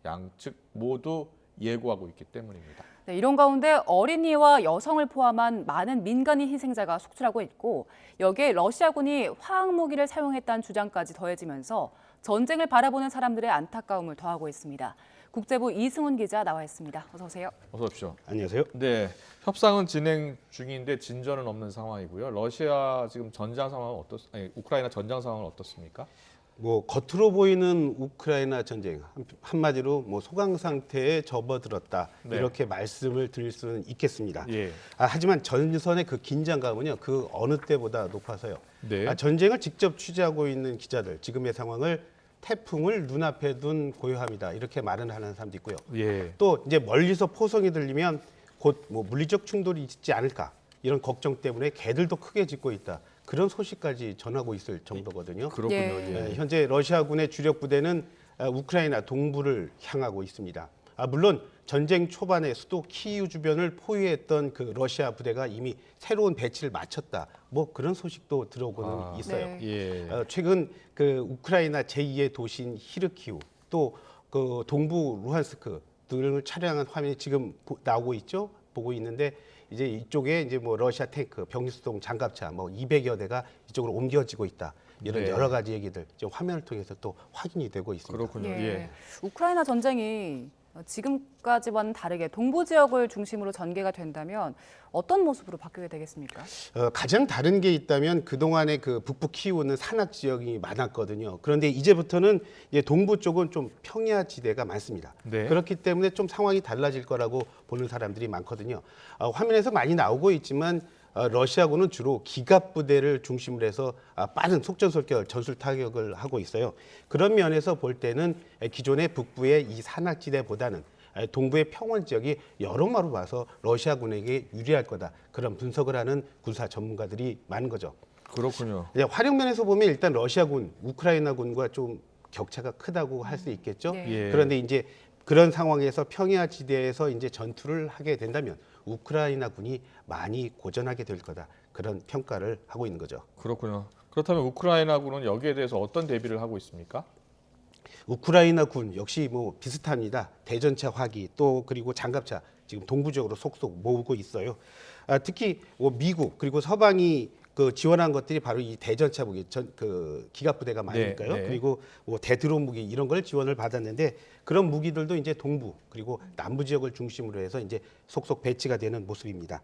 양측 모두 예고하고 있기 때문입니다. 네, 이런 가운데 어린이와 여성을 포함한 많은 민간인 희생자가 속출하고 있고 여기에 러시아군이 화학무기를 사용했다는 주장까지 더해지면서 전쟁을 바라보는 사람들의 안타까움을 더하고 있습니다. 국제부 이승훈 기자 나와 있습니다. 어서 오세요. 어서 오십시오. 안녕하세요. 네, 협상은 진행 중인데 진전은 없는 상황이고요. 러시아 지금 전장 상황은 우크라이나 전장 상황은 어떻습니까? 뭐 겉으로 보이는 우크라이나 전쟁 한마디로 뭐 소강 상태에 접어들었다 네. 이렇게 말씀을 드릴 수는 있겠습니다. 예. 하지만 전선의 그 긴장감은요 그 어느 때보다 높아서요. 네. 전쟁을 직접 취재하고 있는 기자들 지금의 상황을 태풍을 눈앞에 둔 고요함이다 이렇게 말은 하는 사람도 있고요. 예. 또 이제 멀리서 포성이 들리면 곧 뭐 물리적 충돌이 있지 않을까 이런 걱정 때문에 개들도 크게 짖고 있다. 그런 소식까지 전하고 있을 정도거든요. 그렇군요. 예. 현재 러시아군의 주력 부대는 우크라이나 동부를 향하고 있습니다. 물론 전쟁 초반에 수도 키이우 주변을 포위했던 그 러시아 부대가 이미 새로운 배치를 마쳤다. 뭐 그런 소식도 들어오고는 있어요. 네. 예. 최근 그 우크라이나 제2의 도시인 히르키우 또 그 동부 루한스크 등을 촬영한 화면이 지금 나오고 있죠. 보고 있는데 이제 이쪽에 이제 뭐 러시아 탱크, 병수동 장갑차 뭐 200여 대가 이쪽으로 옮겨지고 있다. 이런 네. 여러 가지 얘기들 지금 화면을 통해서 또 확인이 되고 있습니다. 그렇군요. 예. 예. 우크라이나 전쟁이 지금까지와는 다르게 동부 지역을 중심으로 전개가 된다면 어떤 모습으로 바뀌게 되겠습니까? 가장 다른 게 있다면 그동안에 그 북부 키이우는 산악 지역이 많았거든요. 그런데 이제부터는 이제 동부 쪽은 좀 평야 지대가 많습니다. 네. 그렇기 때문에 좀 상황이 달라질 거라고 보는 사람들이 많거든요. 화면에서 많이 나오고 있지만 러시아군은 주로 기갑 부대를 중심으로 해서 빠른 속전속결 전술 타격을 하고 있어요. 그런 면에서 볼 때는 기존의 북부의 이 산악지대보다는 동부의 평원 지역이 여러모로 봐서 러시아군에게 유리할 거다. 그런 분석을 하는 군사 전문가들이 많은 거죠. 그렇군요. 활용면에서 보면 일단 러시아군, 우크라이나군과 좀 격차가 크다고 할 수 있겠죠. 네. 예. 그런데 이제 그런 상황에서 평야 지대에서 이제 전투를 하게 된다면 우크라이나군이 많이 고전하게 될 거다. 그런 평가를 하고 있는 거죠. 그렇군요. 그렇다면 우크라이나군은 여기에 대해서 어떤 대비를 하고 있습니까? 우크라이나군 역시 뭐 비슷합니다. 대전차 화기 또 그리고 장갑차 지금 동부 지역으로 속속 모으고 있어요. 특히 뭐 미국 그리고 서방이 그 지원한 것들이 바로 이 대전차 무기, 그 기갑 부대가 많으니까요. 네. 그리고 뭐 대드론 무기 이런 걸 지원을 받았는데 그런 무기들도 이제 동부 그리고 남부 지역을 중심으로 해서 이제 속속 배치가 되는 모습입니다.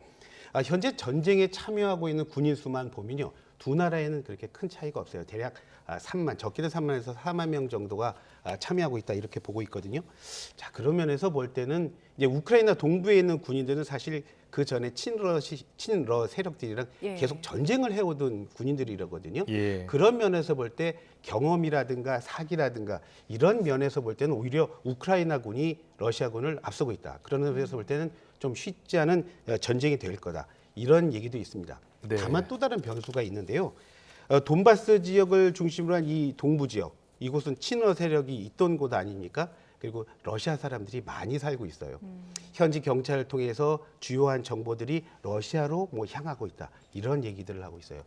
현재 전쟁에 참여하고 있는 군인 수만 보면요. 두 나라에는 그렇게 큰 차이가 없어요. 대략 3만, 적게는 3만에서 4만 명 정도가 참여하고 있다 이렇게 보고 있거든요. 자, 그런 면에서 볼 때는 이제 우크라이나 동부에 있는 군인들은 사실 그 전에 친러 세력들이랑 계속 전쟁을 해오던 군인들이라거든요. 그런 면에서 볼 때 경험이라든가 사기라든가 이런 면에서 볼 때는 오히려 우크라이나군이 러시아군을 앞서고 있다. 그런 면에서 볼 때는 좀 쉽지 않은 전쟁이 될 거다. 이런 얘기도 있습니다. 네. 다만 또 다른 변수가 있는데요. 돈바스 지역을 중심으로 한 이 동부 지역, 이곳은 친러 세력이 있던 곳 아닙니까? 그리고 러시아 사람들이 많이 살고 있어요. 현지 경찰을 통해서 주요한 정보들이 러시아로 뭐 향하고 있다. 이런 얘기들을 하고 있어요.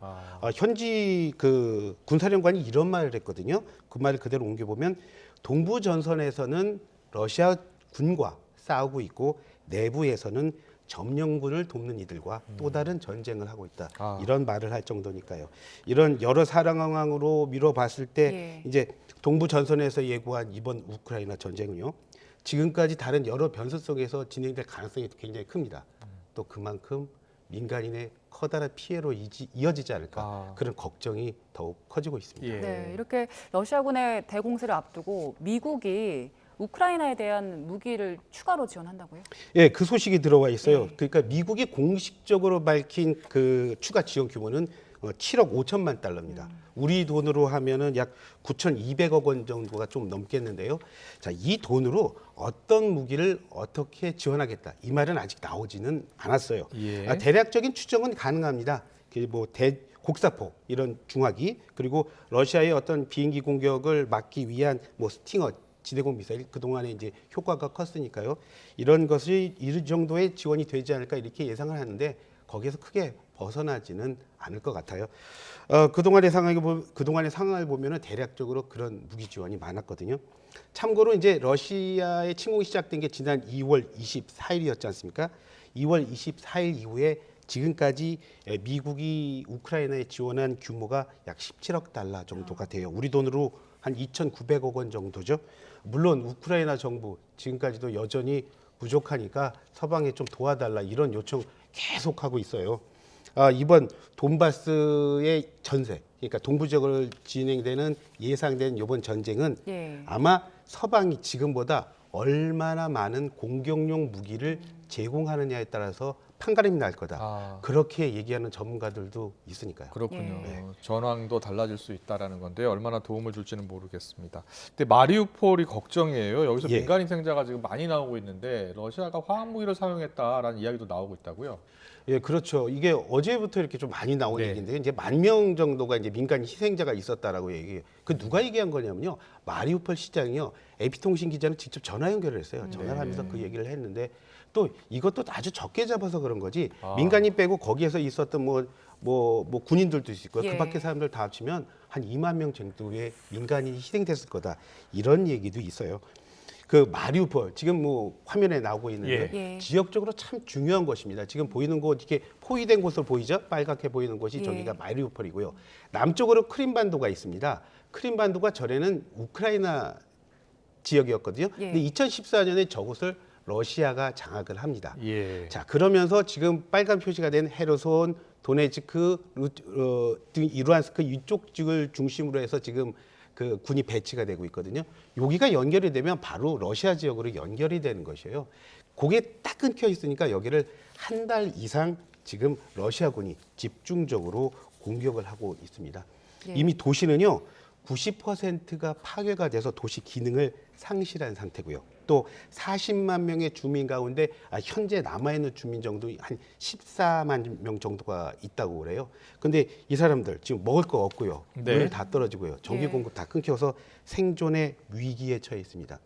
현지 그 군사령관이 이런 말을 했거든요. 그 말을 그대로 옮겨보면 동부 전선에서는 러시아 군과 싸우고 있고 내부에서는 점령군을 돕는 이들과 또 다른 전쟁을 하고 있다. 이런 말을 할 정도니까요. 이런 여러 상황으로 미뤄봤을 때 이제 동부 전선에서 예고한 이번 우크라이나 전쟁은요. 지금까지 다른 여러 변수 속에서 진행될 가능성이 굉장히 큽니다. 또 그만큼 민간인의 커다란 피해로 이어지지 않을까 그런 걱정이 더욱 커지고 있습니다. 네, 이렇게 러시아군의 대공세를 앞두고 미국이 우크라이나에 대한 무기를 추가로 지원한다고요? 예, 그 소식이 들어와 있어요. 그러니까 미국이 공식적으로 밝힌 그 추가 지원 규모는 7억 5천만 달러입니다. 우리 돈으로 하면은 약 9,200억 원 정도가 좀 넘겠는데요. 자, 이 돈으로 어떤 무기를 어떻게 지원하겠다. 이 말은 아직 나오지는 않았어요. 대략적인 추정은 가능합니다. 뭐 곡사포 이런 중화기 그리고 러시아의 어떤 비행기 공격을 막기 위한 뭐 스팅어 지대공 미사일 그동안에 이제 효과가 컸으니까요. 이런 것이 이 정도의 지원이 되지 않을까 이렇게 예상을 하는데 거기에서 크게 벗어나지는 않을 것 같아요. 그동안의 상황을 보면은 대략적으로 그런 무기 지원이 많았거든요. 참고로 이제 러시아의 침공이 시작된 게 지난 2월 24일이었지 않습니까? 2월 24일 이후에 지금까지 미국이 우크라이나에 지원한 규모가 약 17억 달러 정도가 돼요. 우리 돈으로 한 2,900억 원 정도죠. 물론 우크라이나 정부 지금까지도 여전히 부족하니까 서방에 좀 도와달라 이런 요청 계속하고 있어요. 이번 돈바스의 전세, 그러니까 동부 지역을 진행되는 예상된 이번 전쟁은 아마 서방이 지금보다 얼마나 많은 공격용 무기를 제공하느냐에 따라서 판가름이 날 거다. 그렇게 얘기하는 전문가들도 있으니까요. 그렇군요. 전황도 달라질 수 있다라는 건데 얼마나 도움을 줄지는 모르겠습니다. 근데 마리우폴이 걱정이에요. 여기서 민간 희생자가 지금 많이 나오고 있는데 러시아가 화학무기를 사용했다라는 이야기도 나오고 있다고요? 예, 그렇죠. 이게 어제부터 이렇게 좀 많이 나온 얘기인데 이제 10,000명 정도가 이제 민간 희생자가 있었다라고 얘기해요. 그 누가 얘기한 거냐면요. 마리우폴 시장이요. AP통신 기자는 직접 전화 연결을 했어요. 전화를 하면서 그 얘기를 했는데 또 이것도 아주 적게 잡아서 그런 거지. 민간인 빼고 거기에서 있었던 뭐 군인들도 있을 거예요. 그 밖에 사람들 다 합치면 한 2만 명 정도의 민간인이 희생됐을 거다. 이런 얘기도 있어요. 그 마리우폴 지금 뭐 화면에 나오고 있는데 지역적으로 참 중요한 곳입니다. 지금 보이는 곳 이렇게 포위된 곳으로 보이죠? 빨갛게 보이는 곳이 저기가 마리우폴이고요. 남쪽으로 크림반도가 있습니다. 크림반도가 전에는 우크라이나 지역이었거든요. 근데 2014년에 저곳을 러시아가 장악을 합니다. 자, 그러면서 지금 빨간 표시가 된 헤르손, 도네츠크, 루안스크 이쪽 지역을 중심으로 해서 지금 그 군이 배치가 되고 있거든요. 여기가 연결이 되면 바로 러시아 지역으로 연결이 되는 것이에요. 그게 딱 끊겨 있으니까 여기를 한 달 이상 지금 러시아군이 집중적으로 공격을 하고 있습니다. 이미 도시는요 90%가 파괴가 돼서 도시 기능을 상실한 상태고요. 또 40만 명의 주민 가운데 현재 남아있는 주민 정도 한 14만 명 정도가 있다고 그래요. 근데 이 사람들 지금 먹을 거 없고요. 물이 다 떨어지고요. 전기 공급 다 끊겨서 생존의 위기에 처해 있습니다.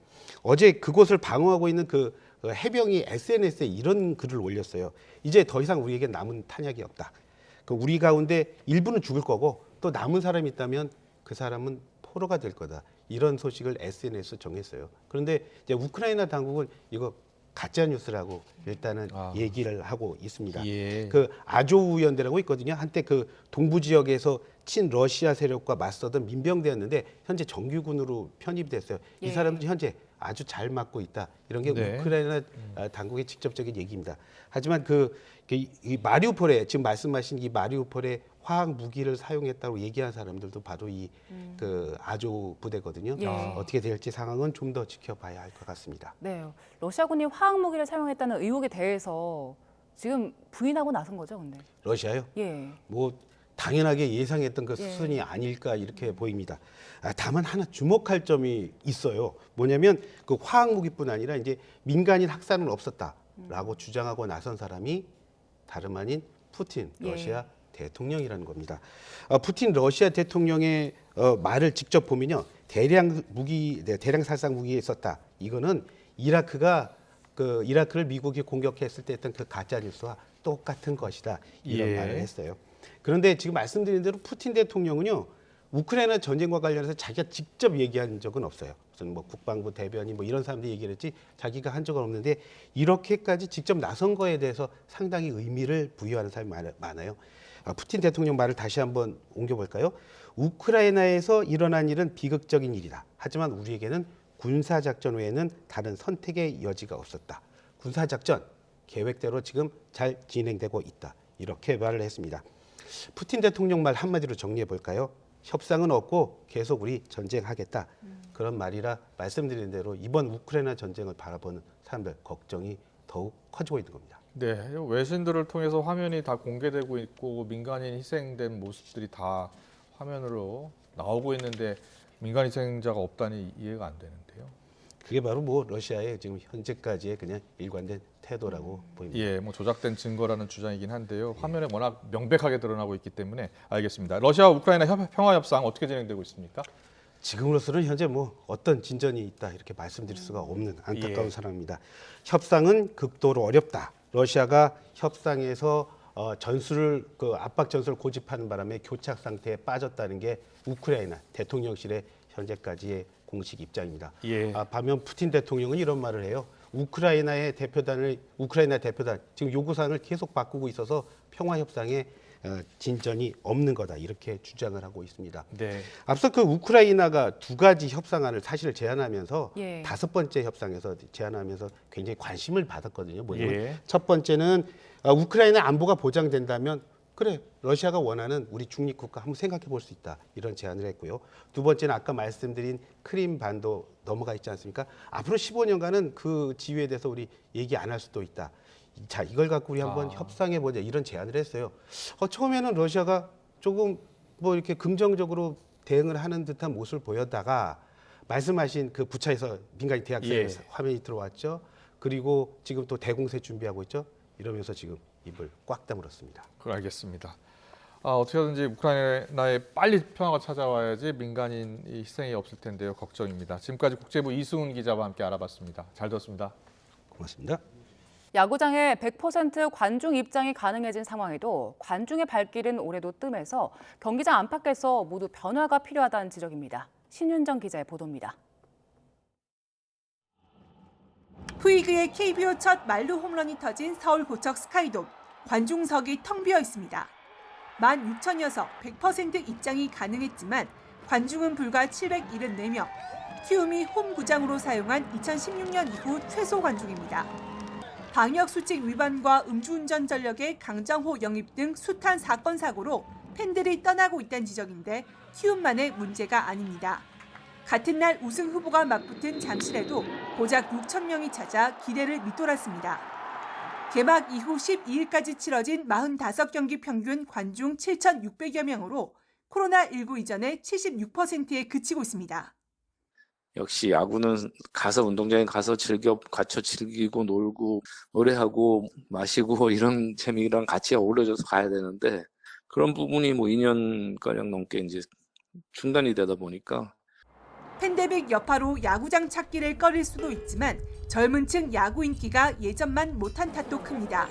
어제 그곳을 방어하고 있는 그 해병이 SNS에 이런 글을 올렸어요. 이제 더 이상 우리에게 남은 탄약이 없다. 우리 가운데 일부는 죽을 거고 또 남은 사람이 있다면 그 사람은 포로가 될 거다. 이런 소식을 SNS에 정했어요. 그런데 이제 우크라이나 당국은 이거 가짜 뉴스라고 일단은 얘기를 하고 있습니다. 예. 그 아조우연대라고 있거든요. 한때 그 동부 지역에서 친러시아 세력과 맞서던 민병대였는데 현재 정규군으로 편입이 됐어요. 이 예. 사람들이 현재 아주 잘 맡고 있다. 이런 게 네. 우크라이나 당국의 직접적인 얘기입니다. 하지만 이 마리우폴에 지금 말씀하신 이 마리우폴에 화학 무기를 사용했다고 얘기한 사람들도 바로 그 아조 부대거든요. 예. 어떻게 될지 상황은 좀 더 지켜봐야 할 것 같습니다. 네, 러시아군이 화학 무기를 사용했다는 의혹에 대해서 지금 부인하고 나선 거죠, 근데? 러시아요? 예. 뭐 당연하게 예상했던 그 예. 수준이 아닐까 이렇게 보입니다. 다만 하나 주목할 점이 있어요. 뭐냐면 그 화학 무기뿐 아니라 이제 민간인 학살은 없었다라고 주장하고 나선 사람이 다름 아닌 푸틴 러시아 대통령이라는 겁니다. 푸틴 러시아 대통령의 말을 직접 보면요, 대량 살상 무기에 있었다. 이거는 이라크를 미국이 공격했을 때 했던 그 가짜 뉴스와 똑같은 것이다. 이런 말을 했어요. 그런데 지금 말씀드린 대로 푸틴 대통령은요, 우크라이나 전쟁과 관련해서 자기가 직접 얘기한 적은 없어요. 무슨 뭐 국방부 대변인 뭐 이런 사람들이 얘기를 했지 자기가 한 적은 없는데 이렇게까지 직접 나선 거에 대해서 상당히 의미를 부여하는 사람이 많아요. 푸틴 대통령 말을 다시 한번 옮겨볼까요? 우크라이나에서 일어난 일은 비극적인 일이다. 하지만 우리에게는 군사작전 외에는 다른 선택의 여지가 없었다. 군사작전 계획대로 지금 잘 진행되고 있다. 이렇게 말을 했습니다. 푸틴 대통령 말 한마디로 정리해 볼까요? 협상은 없고 계속 우리 전쟁하겠다. 그런 말이라 말씀드린 대로 이번 우크라이나 전쟁을 바라보는 사람들 걱정이 더욱 커지고 있는 겁니다. 네, 외신들을 통해서 화면이 다 공개되고 있고 민간인 희생된 모습들이 다 화면으로 나오고 있는데 민간 희생자가 없다니 이해가 안 되는데요. 그게 바로 뭐 러시아의 지금 현재까지의 그냥 일관된 태도라고 보입니다. 예, 뭐 조작된 증거라는 주장이긴 한데요. 화면에 워낙 명백하게 드러나고 있기 때문에 알겠습니다. 러시아 우크라이나 평화 협상 어떻게 진행되고 있습니까? 지금으로서는 현재 뭐 어떤 진전이 있다 이렇게 말씀드릴 수가 없는 안타까운 상황입니다. 협상은 극도로 어렵다. 러시아가 협상에서 압박 전술을 고집하는 바람에 교착 상태에 빠졌다는 게 우크라이나 대통령실의 현재까지의 공식 입장입니다. 반면 푸틴 대통령은 이런 말을 해요. 우크라이나 대표단 지금 요구사항을 계속 바꾸고 있어서 평화 협상에 진전이 없는 거다 이렇게 주장을 하고 있습니다. 네. 앞서 그 우크라이나가 두 가지 협상안을 사실 제안하면서 예. 5번째 협상에서 제안하면서 굉장히 관심을 받았거든요. 뭐냐면 예. 첫 번째는 우크라이나 안보가 보장된다면 그래 러시아가 원하는 우리 중립국가 한번 생각해 볼 수 있다 이런 제안을 했고요. 두 번째는 아까 말씀드린 크림 반도 넘어가 있지 않습니까? 앞으로 15년간은 그 지위에 대해서 우리 얘기 안 할 수도 있다. 자, 이걸 갖고 우리 한번 협상해 보자 이런 제안을 했어요. 처음에는 러시아가 조금 뭐 이렇게 긍정적으로 대응을 하는 듯한 모습을 보였다가 말씀하신 그 부차에서 민간인 대학생 화면이 들어왔죠. 그리고 지금 또 대공세 준비하고 있죠. 이러면서 지금 입을 꽉 다물었습니다. 알겠습니다. 어떻게든지 우크라이나에 빨리 평화가 찾아와야지 민간인 희생이 없을 텐데요. 걱정입니다. 지금까지 국제부 이승훈 기자와 함께 알아봤습니다. 잘 들었습니다. 고맙습니다. 야구장에 100% 관중 입장이 가능해진 상황에도 관중의 발길은 올해도 뜸해서 경기장 안팎에서 모두 변화가 필요하다는 지적입니다. 신윤정 기자의 보도입니다. 푸이그의 KBO 첫 만루 홈런이 터진 서울 고척 스카이돔. 관중석이 텅 비어 있습니다. 16,000여석 100% 입장이 가능했지만 관중은 불과 774명. 키움이 홈 구장으로 사용한 2016년 이후 최소 관중입니다. 방역수칙 위반과 음주운전 전력의 강정호 영입 등 숱한 사건 사고로 팬들이 떠나고 있다는 지적인데 키움만의 문제가 아닙니다. 같은 날 우승 후보가 맞붙은 잠실에도 고작 6,000명이 찾아 기대를 밑돌았습니다. 개막 이후 12일까지 치러진 45경기 평균 관중 7,600여 명으로 코로나19 이전의 76%에 그치고 있습니다. 역시 야구는 가서 운동장에 가서 갇혀 즐기고 놀고 노래하고 마시고 이런 재미랑 같이 어우러져서 가야 되는데 그런 부분이 뭐 2년가량 넘게 이제 중단이 되다 보니까 팬데믹 여파로 야구장 찾기를 꺼릴 수도 있지만 젊은 층 야구 인기가 예전만 못한 탓도 큽니다.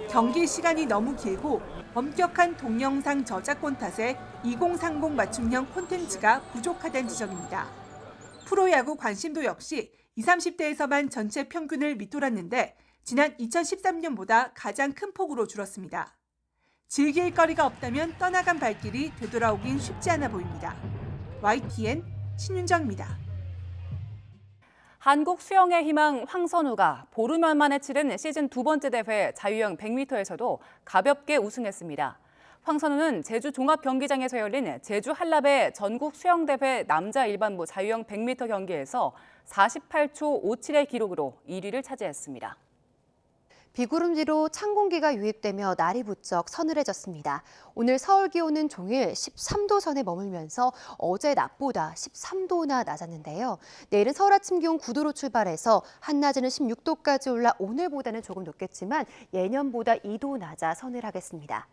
경기 시간이 너무 길고 엄격한 동영상 저작권 탓에 2030 맞춤형 콘텐츠가 부족하다는 지적입니다. 프로야구 관심도 역시 20, 30대에서만 전체 평균을 밑돌았는데 지난 2013년보다 가장 큰 폭으로 줄었습니다. 즐길 거리가 없다면 떠나간 발길이 되돌아오긴 쉽지 않아 보입니다. YTN 신윤정입니다. 한국 수영의 희망 황선우가 보름여 만에 치른 시즌 두 번째 대회 자유형 100m에서도 가볍게 우승했습니다. 황선우는 제주 종합경기장에서 열린 제주 한라배 전국 수영대회 남자 일반부 자유형 100m 경기에서 48초 57의 기록으로 1위를 차지했습니다. 비구름지로 찬 공기가 유입되며 날이 부쩍 서늘해졌습니다. 오늘 서울 기온은 종일 13도 선에 머물면서 어제 낮보다 13도나 낮았는데요. 내일은 서울 아침 기온 9도로 출발해서 한낮에는 16도까지 올라 오늘보다는 조금 높겠지만 예년보다 2도 낮아 서늘하겠습니다.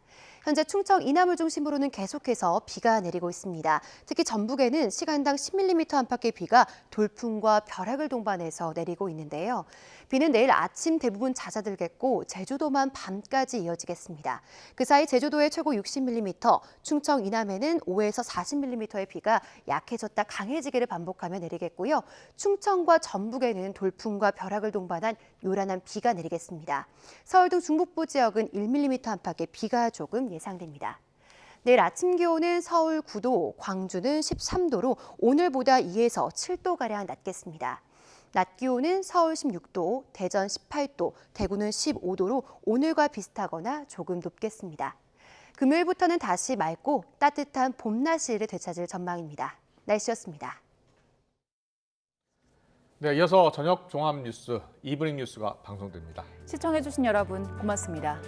현재 충청 이남을 중심으로는 계속해서 비가 내리고 있습니다. 특히 전북에는 시간당 10mm 안팎의 비가 돌풍과 벼락을 동반해서 내리고 있는데요. 비는 내일 아침 대부분 잦아들겠고 제주도만 밤까지 이어지겠습니다. 그 사이 제주도의 최고 60mm, 충청 이남에는 5에서 40mm의 비가 약해졌다 강해지기를 반복하며 내리겠고요. 충청과 전북에는 돌풍과 벼락을 동반한 요란한 비가 내리겠습니다. 서울 등 중북부 지역은 1mm 안팎의 비가 조금 예상됩니다. 내일 아침 기온은 서울 9도, 광주는 13도로 오늘보다 2에서 7도가량 낮겠습니다. 낮 기온은 서울 16도, 대전 18도, 대구는 15도로 오늘과 비슷하거나 조금 높겠습니다. 금요일부터는 다시 맑고 따뜻한 봄날씨를 되찾을 전망입니다. 날씨였습니다. 네, 이어서 저녁 종합 뉴스 이브닝 뉴스가 방송됩니다. 시청해주신 여러분 고맙습니다.